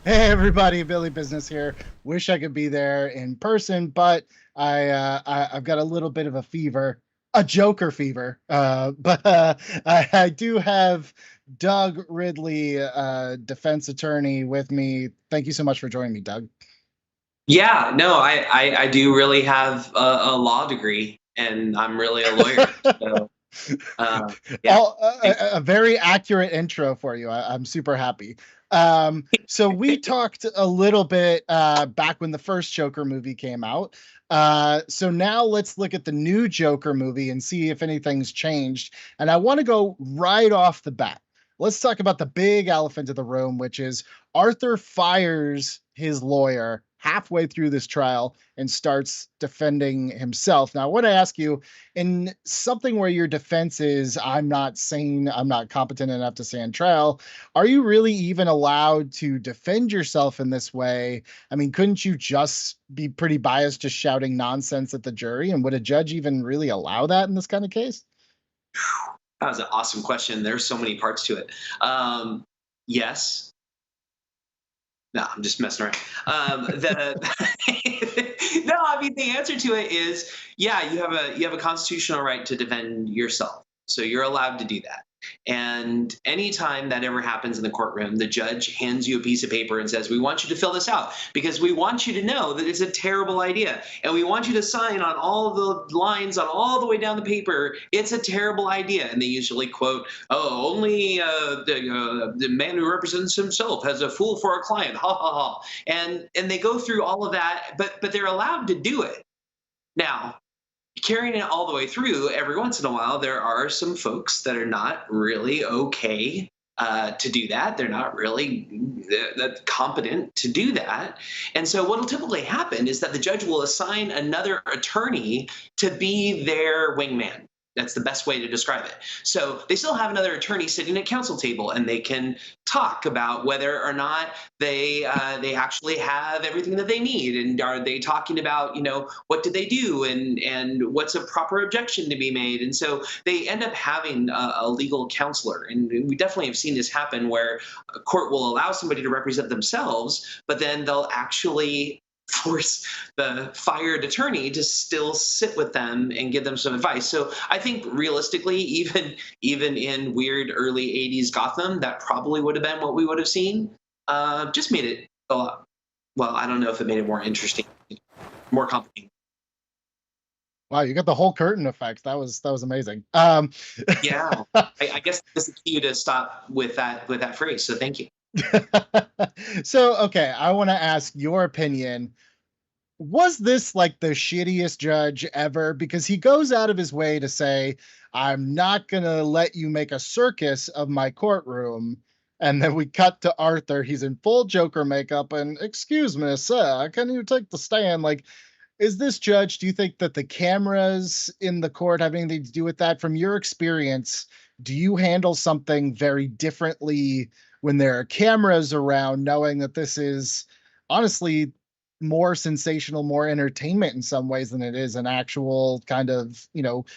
Hey everybody, Billy Business here. Wish I could be there in person, but I've got a little bit of a fever, a Joker fever. But I do have Doug Ridley, defense attorney, with me. Thank you so much for joining me, Doug. Yeah, no, I do really have a law degree, and I'm really a lawyer. So, yeah. A very accurate intro for you. I'm super happy. So we talked a little bit back when the first Joker movie came out. So now let's look at the new Joker movie and see if anything's changed. And I want to go right off the bat. Let's talk about the big elephant in the room, which is Arthur fires his lawyer halfway through this trial and starts defending himself. Now, I want to ask you, in something where your defense is, I'm not sane, I'm not competent enough to stand trial, are you really even allowed to defend yourself in this way? I mean, couldn't you just be pretty biased, just shouting nonsense at the jury? And would a judge even really allow that in this kind of case? That was an awesome question. There's so many parts to it. Yes. No, I'm just messing around. No, I mean, the answer to it is, yeah, you have a constitutional right to defend yourself. So you're allowed to do that. And anytime that ever happens in the courtroom, the judge hands you a piece of paper and says, we want you to fill this out because we want you to know that it's a terrible idea. And we want you to sign on all the lines on all the way down the paper. It's a terrible idea. And they usually quote, oh, only the man who represents himself has a fool for a client. Ha, ha, ha. And they go through all of that, but they're allowed to do it. Now, carrying it all the way through, every once in a while, there are some folks that are not really okay to do that. They're not really that competent to do that. And so what will typically happen is that the judge will assign another attorney to be their wingman. That's the best way to describe it. So they still have another attorney sitting at counsel table, and they can talk about whether or not they actually have everything that they need, and are they talking about, what did they do, and what's a proper objection to be made. And so they end up having a legal counselor, and we definitely have seen this happen where a court will allow somebody to represent themselves, but then they'll actually force the fired attorney to still sit with them and give them some advice. So I think realistically, even in weird early 80s Gotham, that probably would have been what we would have seen. Just made it a lot, well, I don't know if it made it more interesting, more complicated. Wow, you got the whole curtain effect. That was amazing. Yeah, I guess that's the cue to stop with that phrase. So thank you. So, okay, I want to ask your opinion. was this like the shittiest judge ever? Because he goes out of his way to say, I'm not going to let you make a circus of my courtroom. And then we cut to Arthur. He's in full Joker makeup and, excuse me, sir, can you take the stand? Like, is this judge, do you think that the cameras in the court have anything to do with that? From your experience, do you handle something very differently when there are cameras around, knowing that this is honestly more sensational, more entertainment in some ways than it is an actual kind of,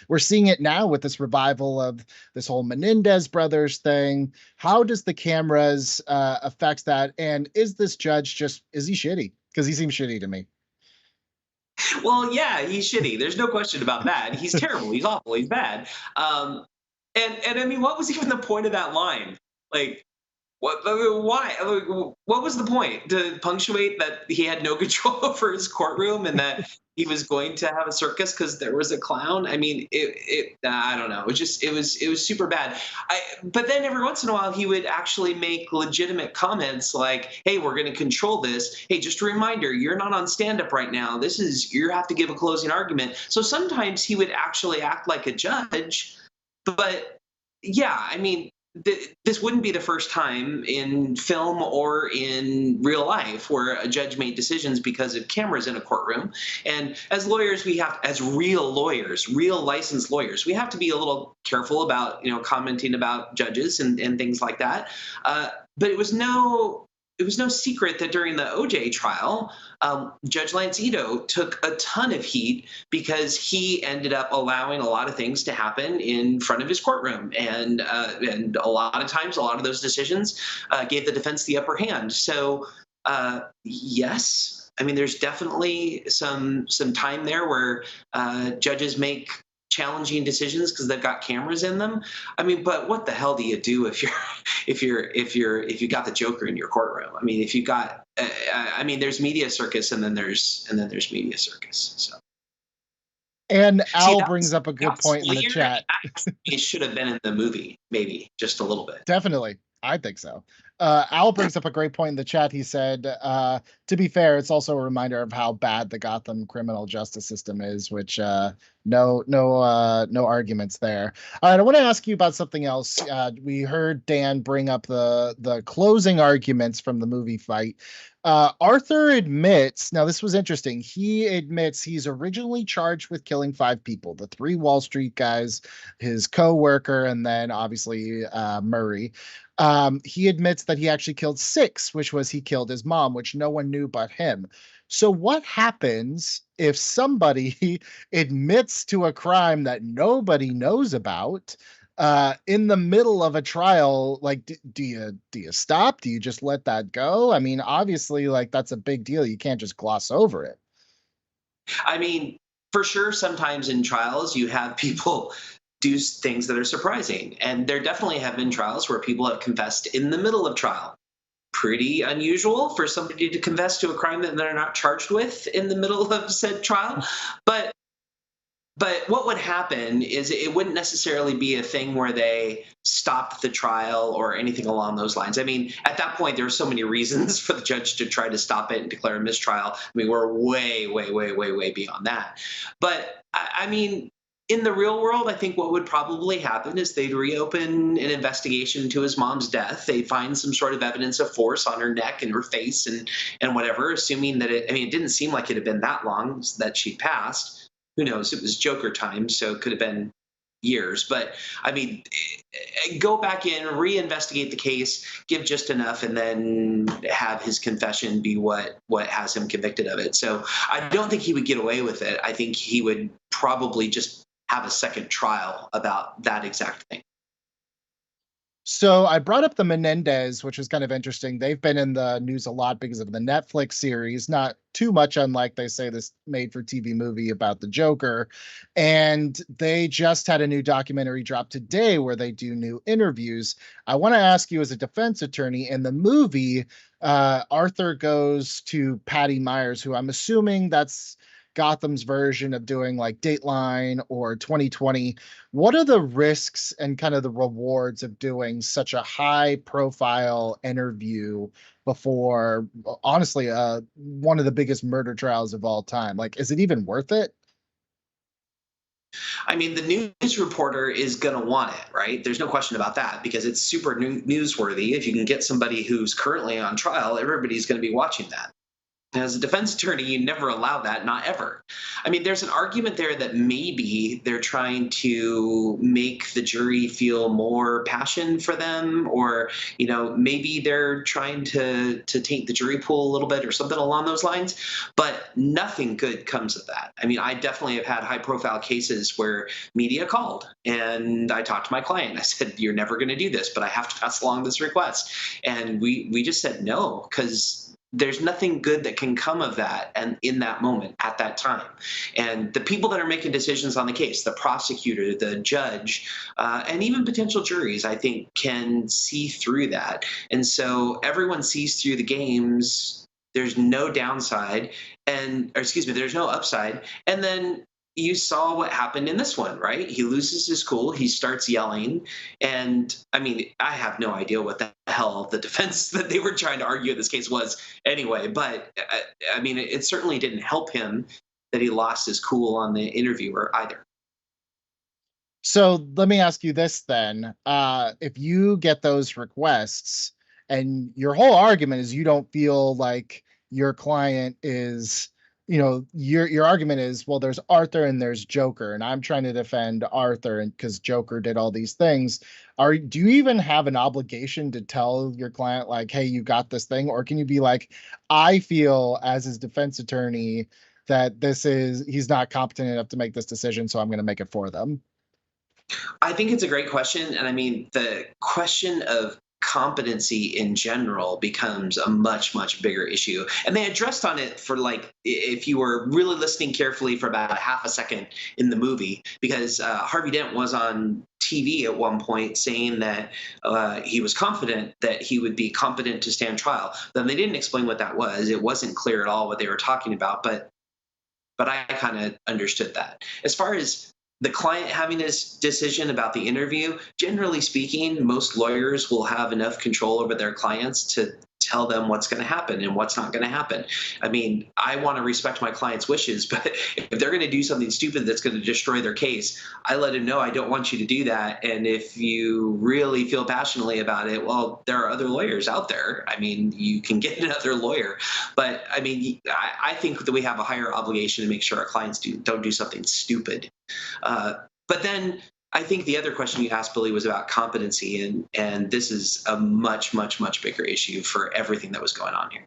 we're seeing it now with this revival of this whole Menendez brothers thing. How does the cameras affect that? And is this judge is he shitty? Because he seems shitty to me. Well, yeah, he's shitty. There's no question about that. He's terrible. He's awful. He's bad. And I mean, what was even the point of that line? Like, why? What was the point? To punctuate that he had no control over his courtroom and that he was going to have a circus because there was a clown? I mean, I don't know. It was super bad. But then every once in a while, he would actually make legitimate comments like, "Hey, we're going to control this. Hey, just a reminder, you're not on stand-up right now. You have to give a closing argument." So sometimes he would actually act like a judge. But yeah, I mean, this wouldn't be the first time in film or in real life where a judge made decisions because of cameras in a courtroom. And as lawyers, as real lawyers, real licensed lawyers, we have to be a little careful about, commenting about judges and things like that. But it was no secret that during the OJ trial, Judge Lance Ito took a ton of heat because he ended up allowing a lot of things to happen in front of his courtroom. And a lot of times, a lot of those decisions gave the defense the upper hand. So, yes, I mean, there's definitely some time there where judges make challenging decisions because they've got cameras in them. I mean, but what the hell do you do if you got the Joker in your courtroom? I mean, if you got, there's media circus and then there's media circus. So. And Al brings up a good point in the chat. It should have been in the movie, maybe just a little bit. Definitely. I think so. Al brings up a great point in the chat. He said, to be fair, it's also a reminder of how bad the Gotham criminal justice system is, which no arguments there. All right, I want to ask you about something else. We heard Dan bring up the closing arguments from the movie fight. Arthur admits, now this was interesting, he admits he's originally charged with killing 5 people, the 3 Wall Street guys, his co-worker, and then obviously Murray. He admits that he actually killed 6, which was he killed his mom, which no one knew but him. So what happens if somebody admits to a crime that nobody knows about in the middle of a trial? Like, do you stop? Do you just let that go? I mean, obviously, like, that's a big deal. You can't just gloss over it. I mean, for sure, sometimes in trials, you have people do things that are surprising. And there definitely have been trials where people have confessed in the middle of trial. Pretty unusual for somebody to confess to a crime that they're not charged with in the middle of said trial. But what would happen is it wouldn't necessarily be a thing where they stopped the trial or anything along those lines. I mean, at that point, there are so many reasons for the judge to try to stop it and declare a mistrial. I mean, we're way, way, way, way, way beyond that. But I mean, in the real world, I think what would probably happen is they'd reopen an investigation into his mom's death. They'd find some sort of evidence of force on her neck and her face and whatever, assuming that it didn't seem like it had been that long that she passed. Who knows? It was Joker time, so it could have been years. But I mean, go back in, reinvestigate the case, give just enough, and then have his confession be what has him convicted of it. So I don't think he would get away with it. I think he would probably just have a second trial about that exact thing. So I brought up the Menendez, which is kind of interesting. They've been in the news a lot because of the Netflix series, not too much unlike, they say, this made-for-TV movie about the Joker. And they just had a new documentary drop today where they do new interviews. I want to ask you, as a defense attorney, in the movie, Arthur goes to Patty Meyers, who I'm assuming that's Gotham's version of doing like Dateline or 2020. What are the risks and kind of the rewards of doing such a high profile interview before, honestly, one of the biggest murder trials of all time? Like, is it even worth it? I mean, the news reporter is going to want it, right? There's no question about that because it's super newsworthy. If you can get somebody who's currently on trial, everybody's going to be watching that. As a defense attorney, you never allow that, not ever. I mean, there's an argument there that maybe they're trying to make the jury feel more passion for them, or, you know, maybe they're trying to taint the jury pool a little bit or something along those lines. But nothing good comes of that. I mean, I definitely have had high profile cases where media called and I talked to my client. I said, you're never going to do this, but I have to pass along this request. And we just said no, because there's nothing good that can come of that and in that moment at that time. And the people that are making decisions on the case, the prosecutor, the judge, and even potential juries, I think can see through that. And so everyone sees through the games. There's no downside there's no upside. And then you saw what happened in this one, right? He loses his cool. He starts yelling. And I mean, I have no idea what the hell the defense that they were trying to argue in this case was anyway. But I mean, it certainly didn't help him that he lost his cool on the interviewer either. So let me ask you this then. If you get those requests and your whole argument is you don't feel like your client is, you know, your argument is, well, there's Arthur and there's Joker, and I'm trying to defend Arthur and because Joker did all these things. Do you even have an obligation to tell your client like, hey, you got this thing? Or can you be like, I feel as his defense attorney that he's not competent enough to make this decision, so I'm going to make it for them? I think it's a great question. And I mean, the question of competency in general becomes a much, much bigger issue. And they addressed on it for, like, if you were really listening carefully for about half a second in the movie, because Harvey Dent was on TV at one point saying that he was confident that he would be competent to stand trial. Then they didn't explain what that was. It wasn't clear at all what they were talking about, but I kind of understood that. As far as the client having his decision about the interview, generally speaking, most lawyers will have enough control over their clients to tell them what's going to happen and what's not going to happen. I mean, I want to respect my client's wishes, but if they're going to do something stupid that's going to destroy their case, I let them know I don't want you to do that. And if you really feel passionately about it, well, there are other lawyers out there. I mean, you can get another lawyer. But I mean, I think that we have a higher obligation to make sure our clients don't do something stupid. But then I think the other question you asked, Billy, was about competency, and this is a much, much, much bigger issue for everything that was going on here.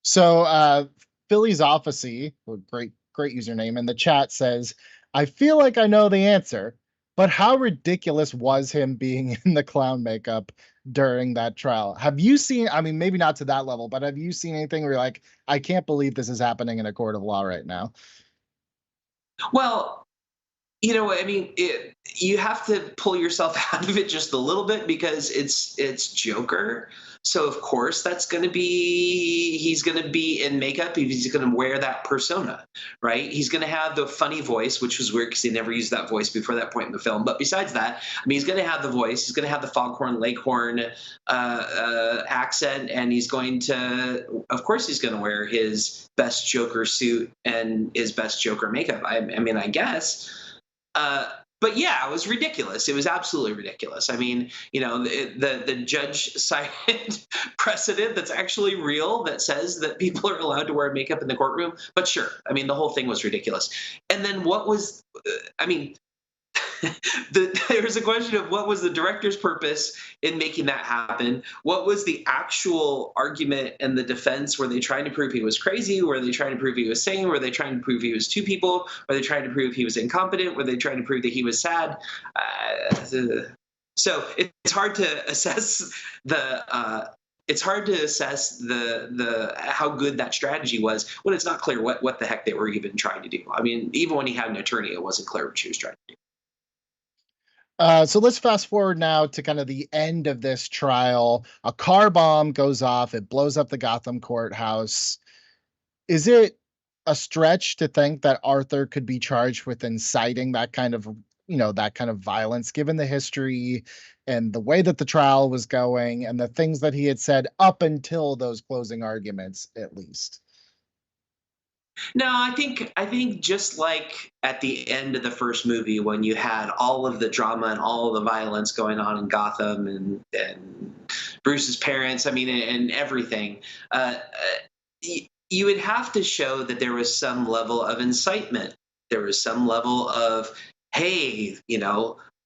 So Philly's Officey, great username in the chat, says, I feel like I know the answer, but how ridiculous was him being in the clown makeup during that trial? Have you seen, I mean, maybe not to that level, but have you seen anything where you're like, I can't believe this is happening in a court of law right now? Well, you know, I mean, you have to pull yourself out of it just a little bit because it's Joker. So of course he's going to be in makeup. He's going to wear that persona, right? He's going to have the funny voice, which was weird because he never used that voice before that point in the film. But besides that, I mean, he's going to have the voice. He's going to have the Foghorn Leghorn accent, and he's going to wear his best Joker suit and his best Joker makeup. I mean, I guess. But yeah, it was ridiculous. It was absolutely ridiculous. I mean, you know, the judge cited precedent that's actually real that says that people are allowed to wear makeup in the courtroom. But sure, I mean, the whole thing was ridiculous. And then there was a question of what was the director's purpose in making that happen? What was the actual argument and the defense? Were they trying to prove he was crazy? Were they trying to prove he was sane? Were they trying to prove he was two people? Were they trying to prove he was incompetent? Were they trying to prove that he was sad? So it's hard to assess the how good that strategy was when it's not clear what the heck they were even trying to do. I mean, even when he had an attorney, it wasn't clear what she was trying to do. So let's fast forward now to kind of the end of this trial. A car bomb goes off. It blows up the Gotham courthouse. Is it a stretch to think that Arthur could be charged with inciting that kind of, that kind of violence, given the history and the way that the trial was going and the things that he had said up until those closing arguments, at least. No, I think just like at the end of the first movie when you had all of the drama and all of the violence going on in Gotham and Bruce's parents, I mean, and everything, you would have to show that there was some level of incitement. There was some level of, hey,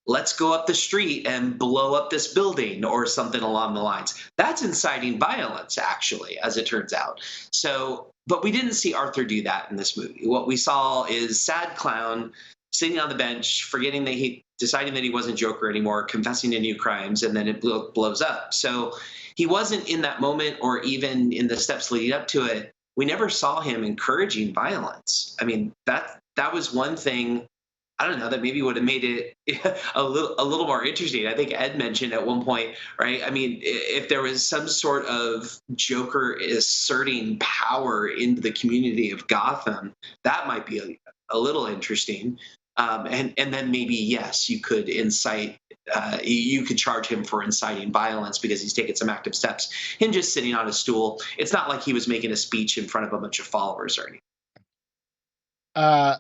let's go up the street and blow up this building or something along the lines. That's inciting violence, actually, as it turns out. So, but we didn't see Arthur do that in this movie. What we saw is sad clown sitting on the bench, deciding that he wasn't Joker anymore, confessing to new crimes, and then it blows up. So he wasn't in that moment or even in the steps leading up to it. We never saw him encouraging violence. I mean, that was one thing, I don't know, that maybe would have made it a little more interesting. I think Ed mentioned at one point, right? I mean, if there was some sort of Joker asserting power into the community of Gotham, that might be a little interesting. And then maybe, yes, you could you could charge him for inciting violence because he's taken some active steps. Him just sitting on a stool, it's not like he was making a speech in front of a bunch of followers or anything.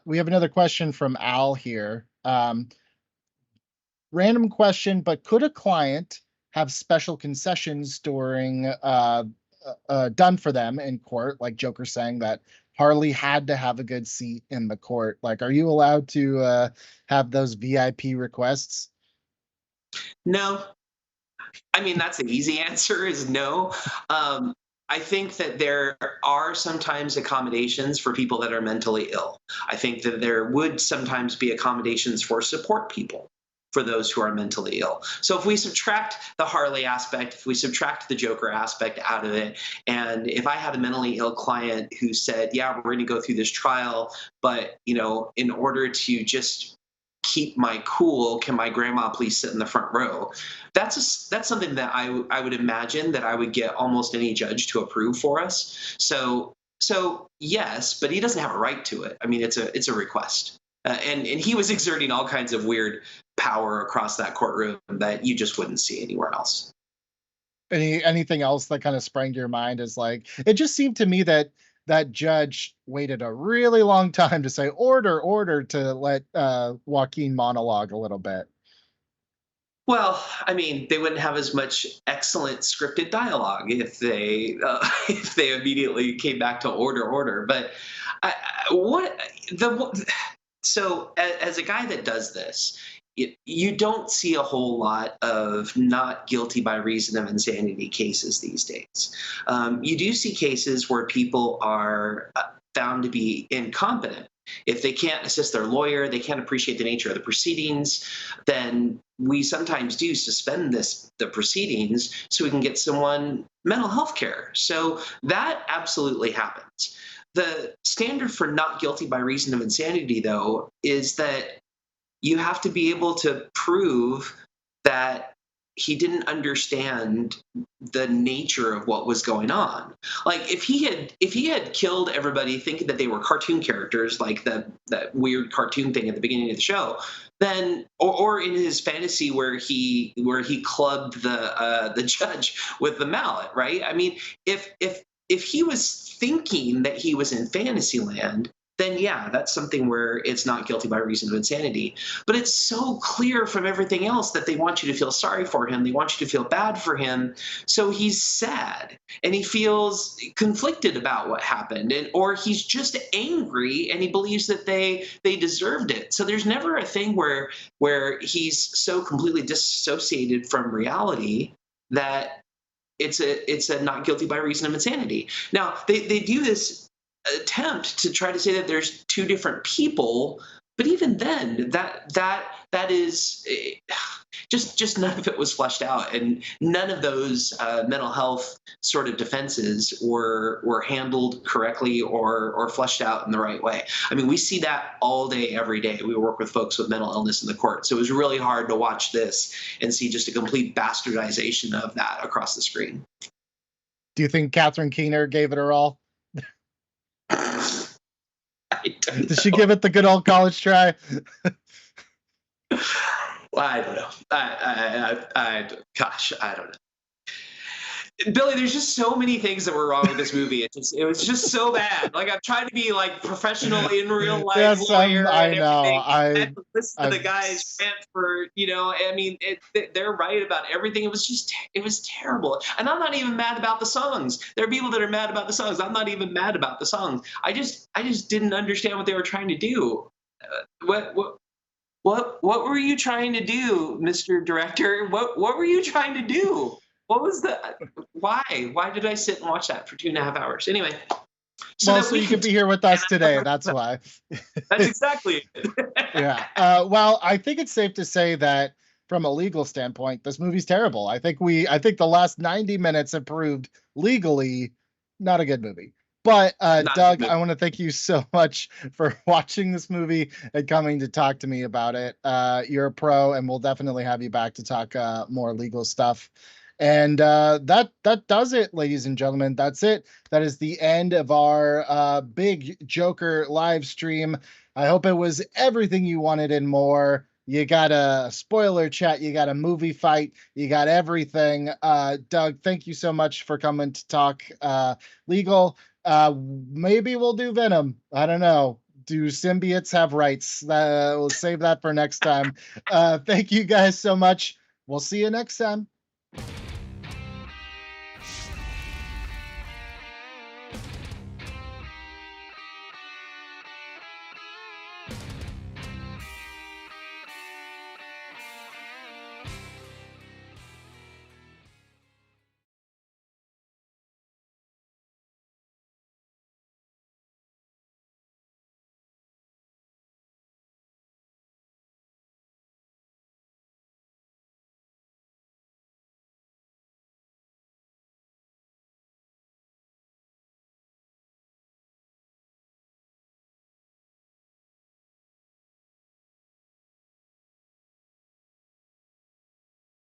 We have another question from Al here. Random question, but could a client have special concessions during done for them in court, like Joker saying that Harley had to have a good seat in the court? Like, are you allowed to have those VIP requests? No. I mean, that's an easy answer is no. I think that there are sometimes accommodations for people that are mentally ill. I think that there would sometimes be accommodations for support people for those who are mentally ill. So if we subtract the Harley aspect, if we subtract the Joker aspect out of it, and if I had a mentally ill client who said, yeah, we're going to go through this trial, but, in order to just keep my cool, can my grandma please sit in the front row? That's something that I would imagine that I would get almost any judge to approve for us. So yes, but he doesn't have a right to it. I mean, it's a request. And he was exerting all kinds of weird power across that courtroom that you just wouldn't see anywhere else. Anything else that kind of sprang to your mind is like, it just seemed to me that judge waited a really long time to say order to let Joaquin monologue a little bit. Well, I mean, they wouldn't have as much excellent scripted dialogue if they immediately came back to order. But so as a guy that does this, you don't see a whole lot of not guilty by reason of insanity cases these days. You do see cases where people are found to be incompetent. If they can't assist their lawyer, they can't appreciate the nature of the proceedings, then we sometimes do suspend the proceedings so we can get someone mental health care. So that absolutely happens. The standard for not guilty by reason of insanity, though, is that you have to be able to prove that he didn't understand the nature of what was going on. Like if he had killed everybody thinking that they were cartoon characters, like that weird cartoon thing at the beginning of the show, then or in his fantasy where he clubbed the judge with the mallet, right? I mean, if he was thinking that he was in Fantasyland, then yeah, that's something where it's not guilty by reason of insanity. But it's so clear from everything else that they want you to feel sorry for him. They want you to feel bad for him. So he's sad and he feels conflicted about what happened, or he's just angry and he believes that they deserved it. So there's never a thing where he's so completely disassociated from reality that it's a not guilty by reason of insanity. Now they do this attempt to try to say that there's two different people, but even then that is just none of it was fleshed out, and none of those mental health sort of defenses were handled correctly or fleshed out in the right way. I mean, we see that all day, every day. We work with folks with mental illness in the court, so it was really hard to watch this and see just a complete bastardization of that across the screen. Do you think Catherine Keener gave it her all? Did she give it the good old college try? Well, I don't know. Gosh, I don't know. Billy, there's just so many things that were wrong with this movie. It was just so bad. Like, I'm trying to be like professional in real life Yes, lawyer I and know. everything. I had I to listen to the guys rant for, I mean, they're right about everything. It was terrible. And I'm not even mad about the songs. There are people that are mad about the songs. I'm not even mad about the songs. I just didn't understand what they were trying to do. What were you trying to do, Mr. Director? What were you trying to do? What was why did I sit and watch that for 2.5 hours? Anyway. So you could be here with us today. That's why. That's exactly it. Yeah. Well, I think it's safe to say that from a legal standpoint, this movie's terrible. I think the last 90 minutes have proved legally not a good movie. But Doug, I want to thank you so much for watching this movie and coming to talk to me about it. You're a pro, and we'll definitely have you back to talk more legal stuff. And that does it, ladies and gentlemen. That's it. That is the end of our big Joker live stream. I hope it was everything you wanted and more. You got a spoiler chat, you got a movie fight, you got everything. Doug, thank you so much for coming to talk legal. Maybe we'll do Venom. I don't know. Do symbiotes have rights? We'll save that for next time. Thank you guys so much. We'll see you next time.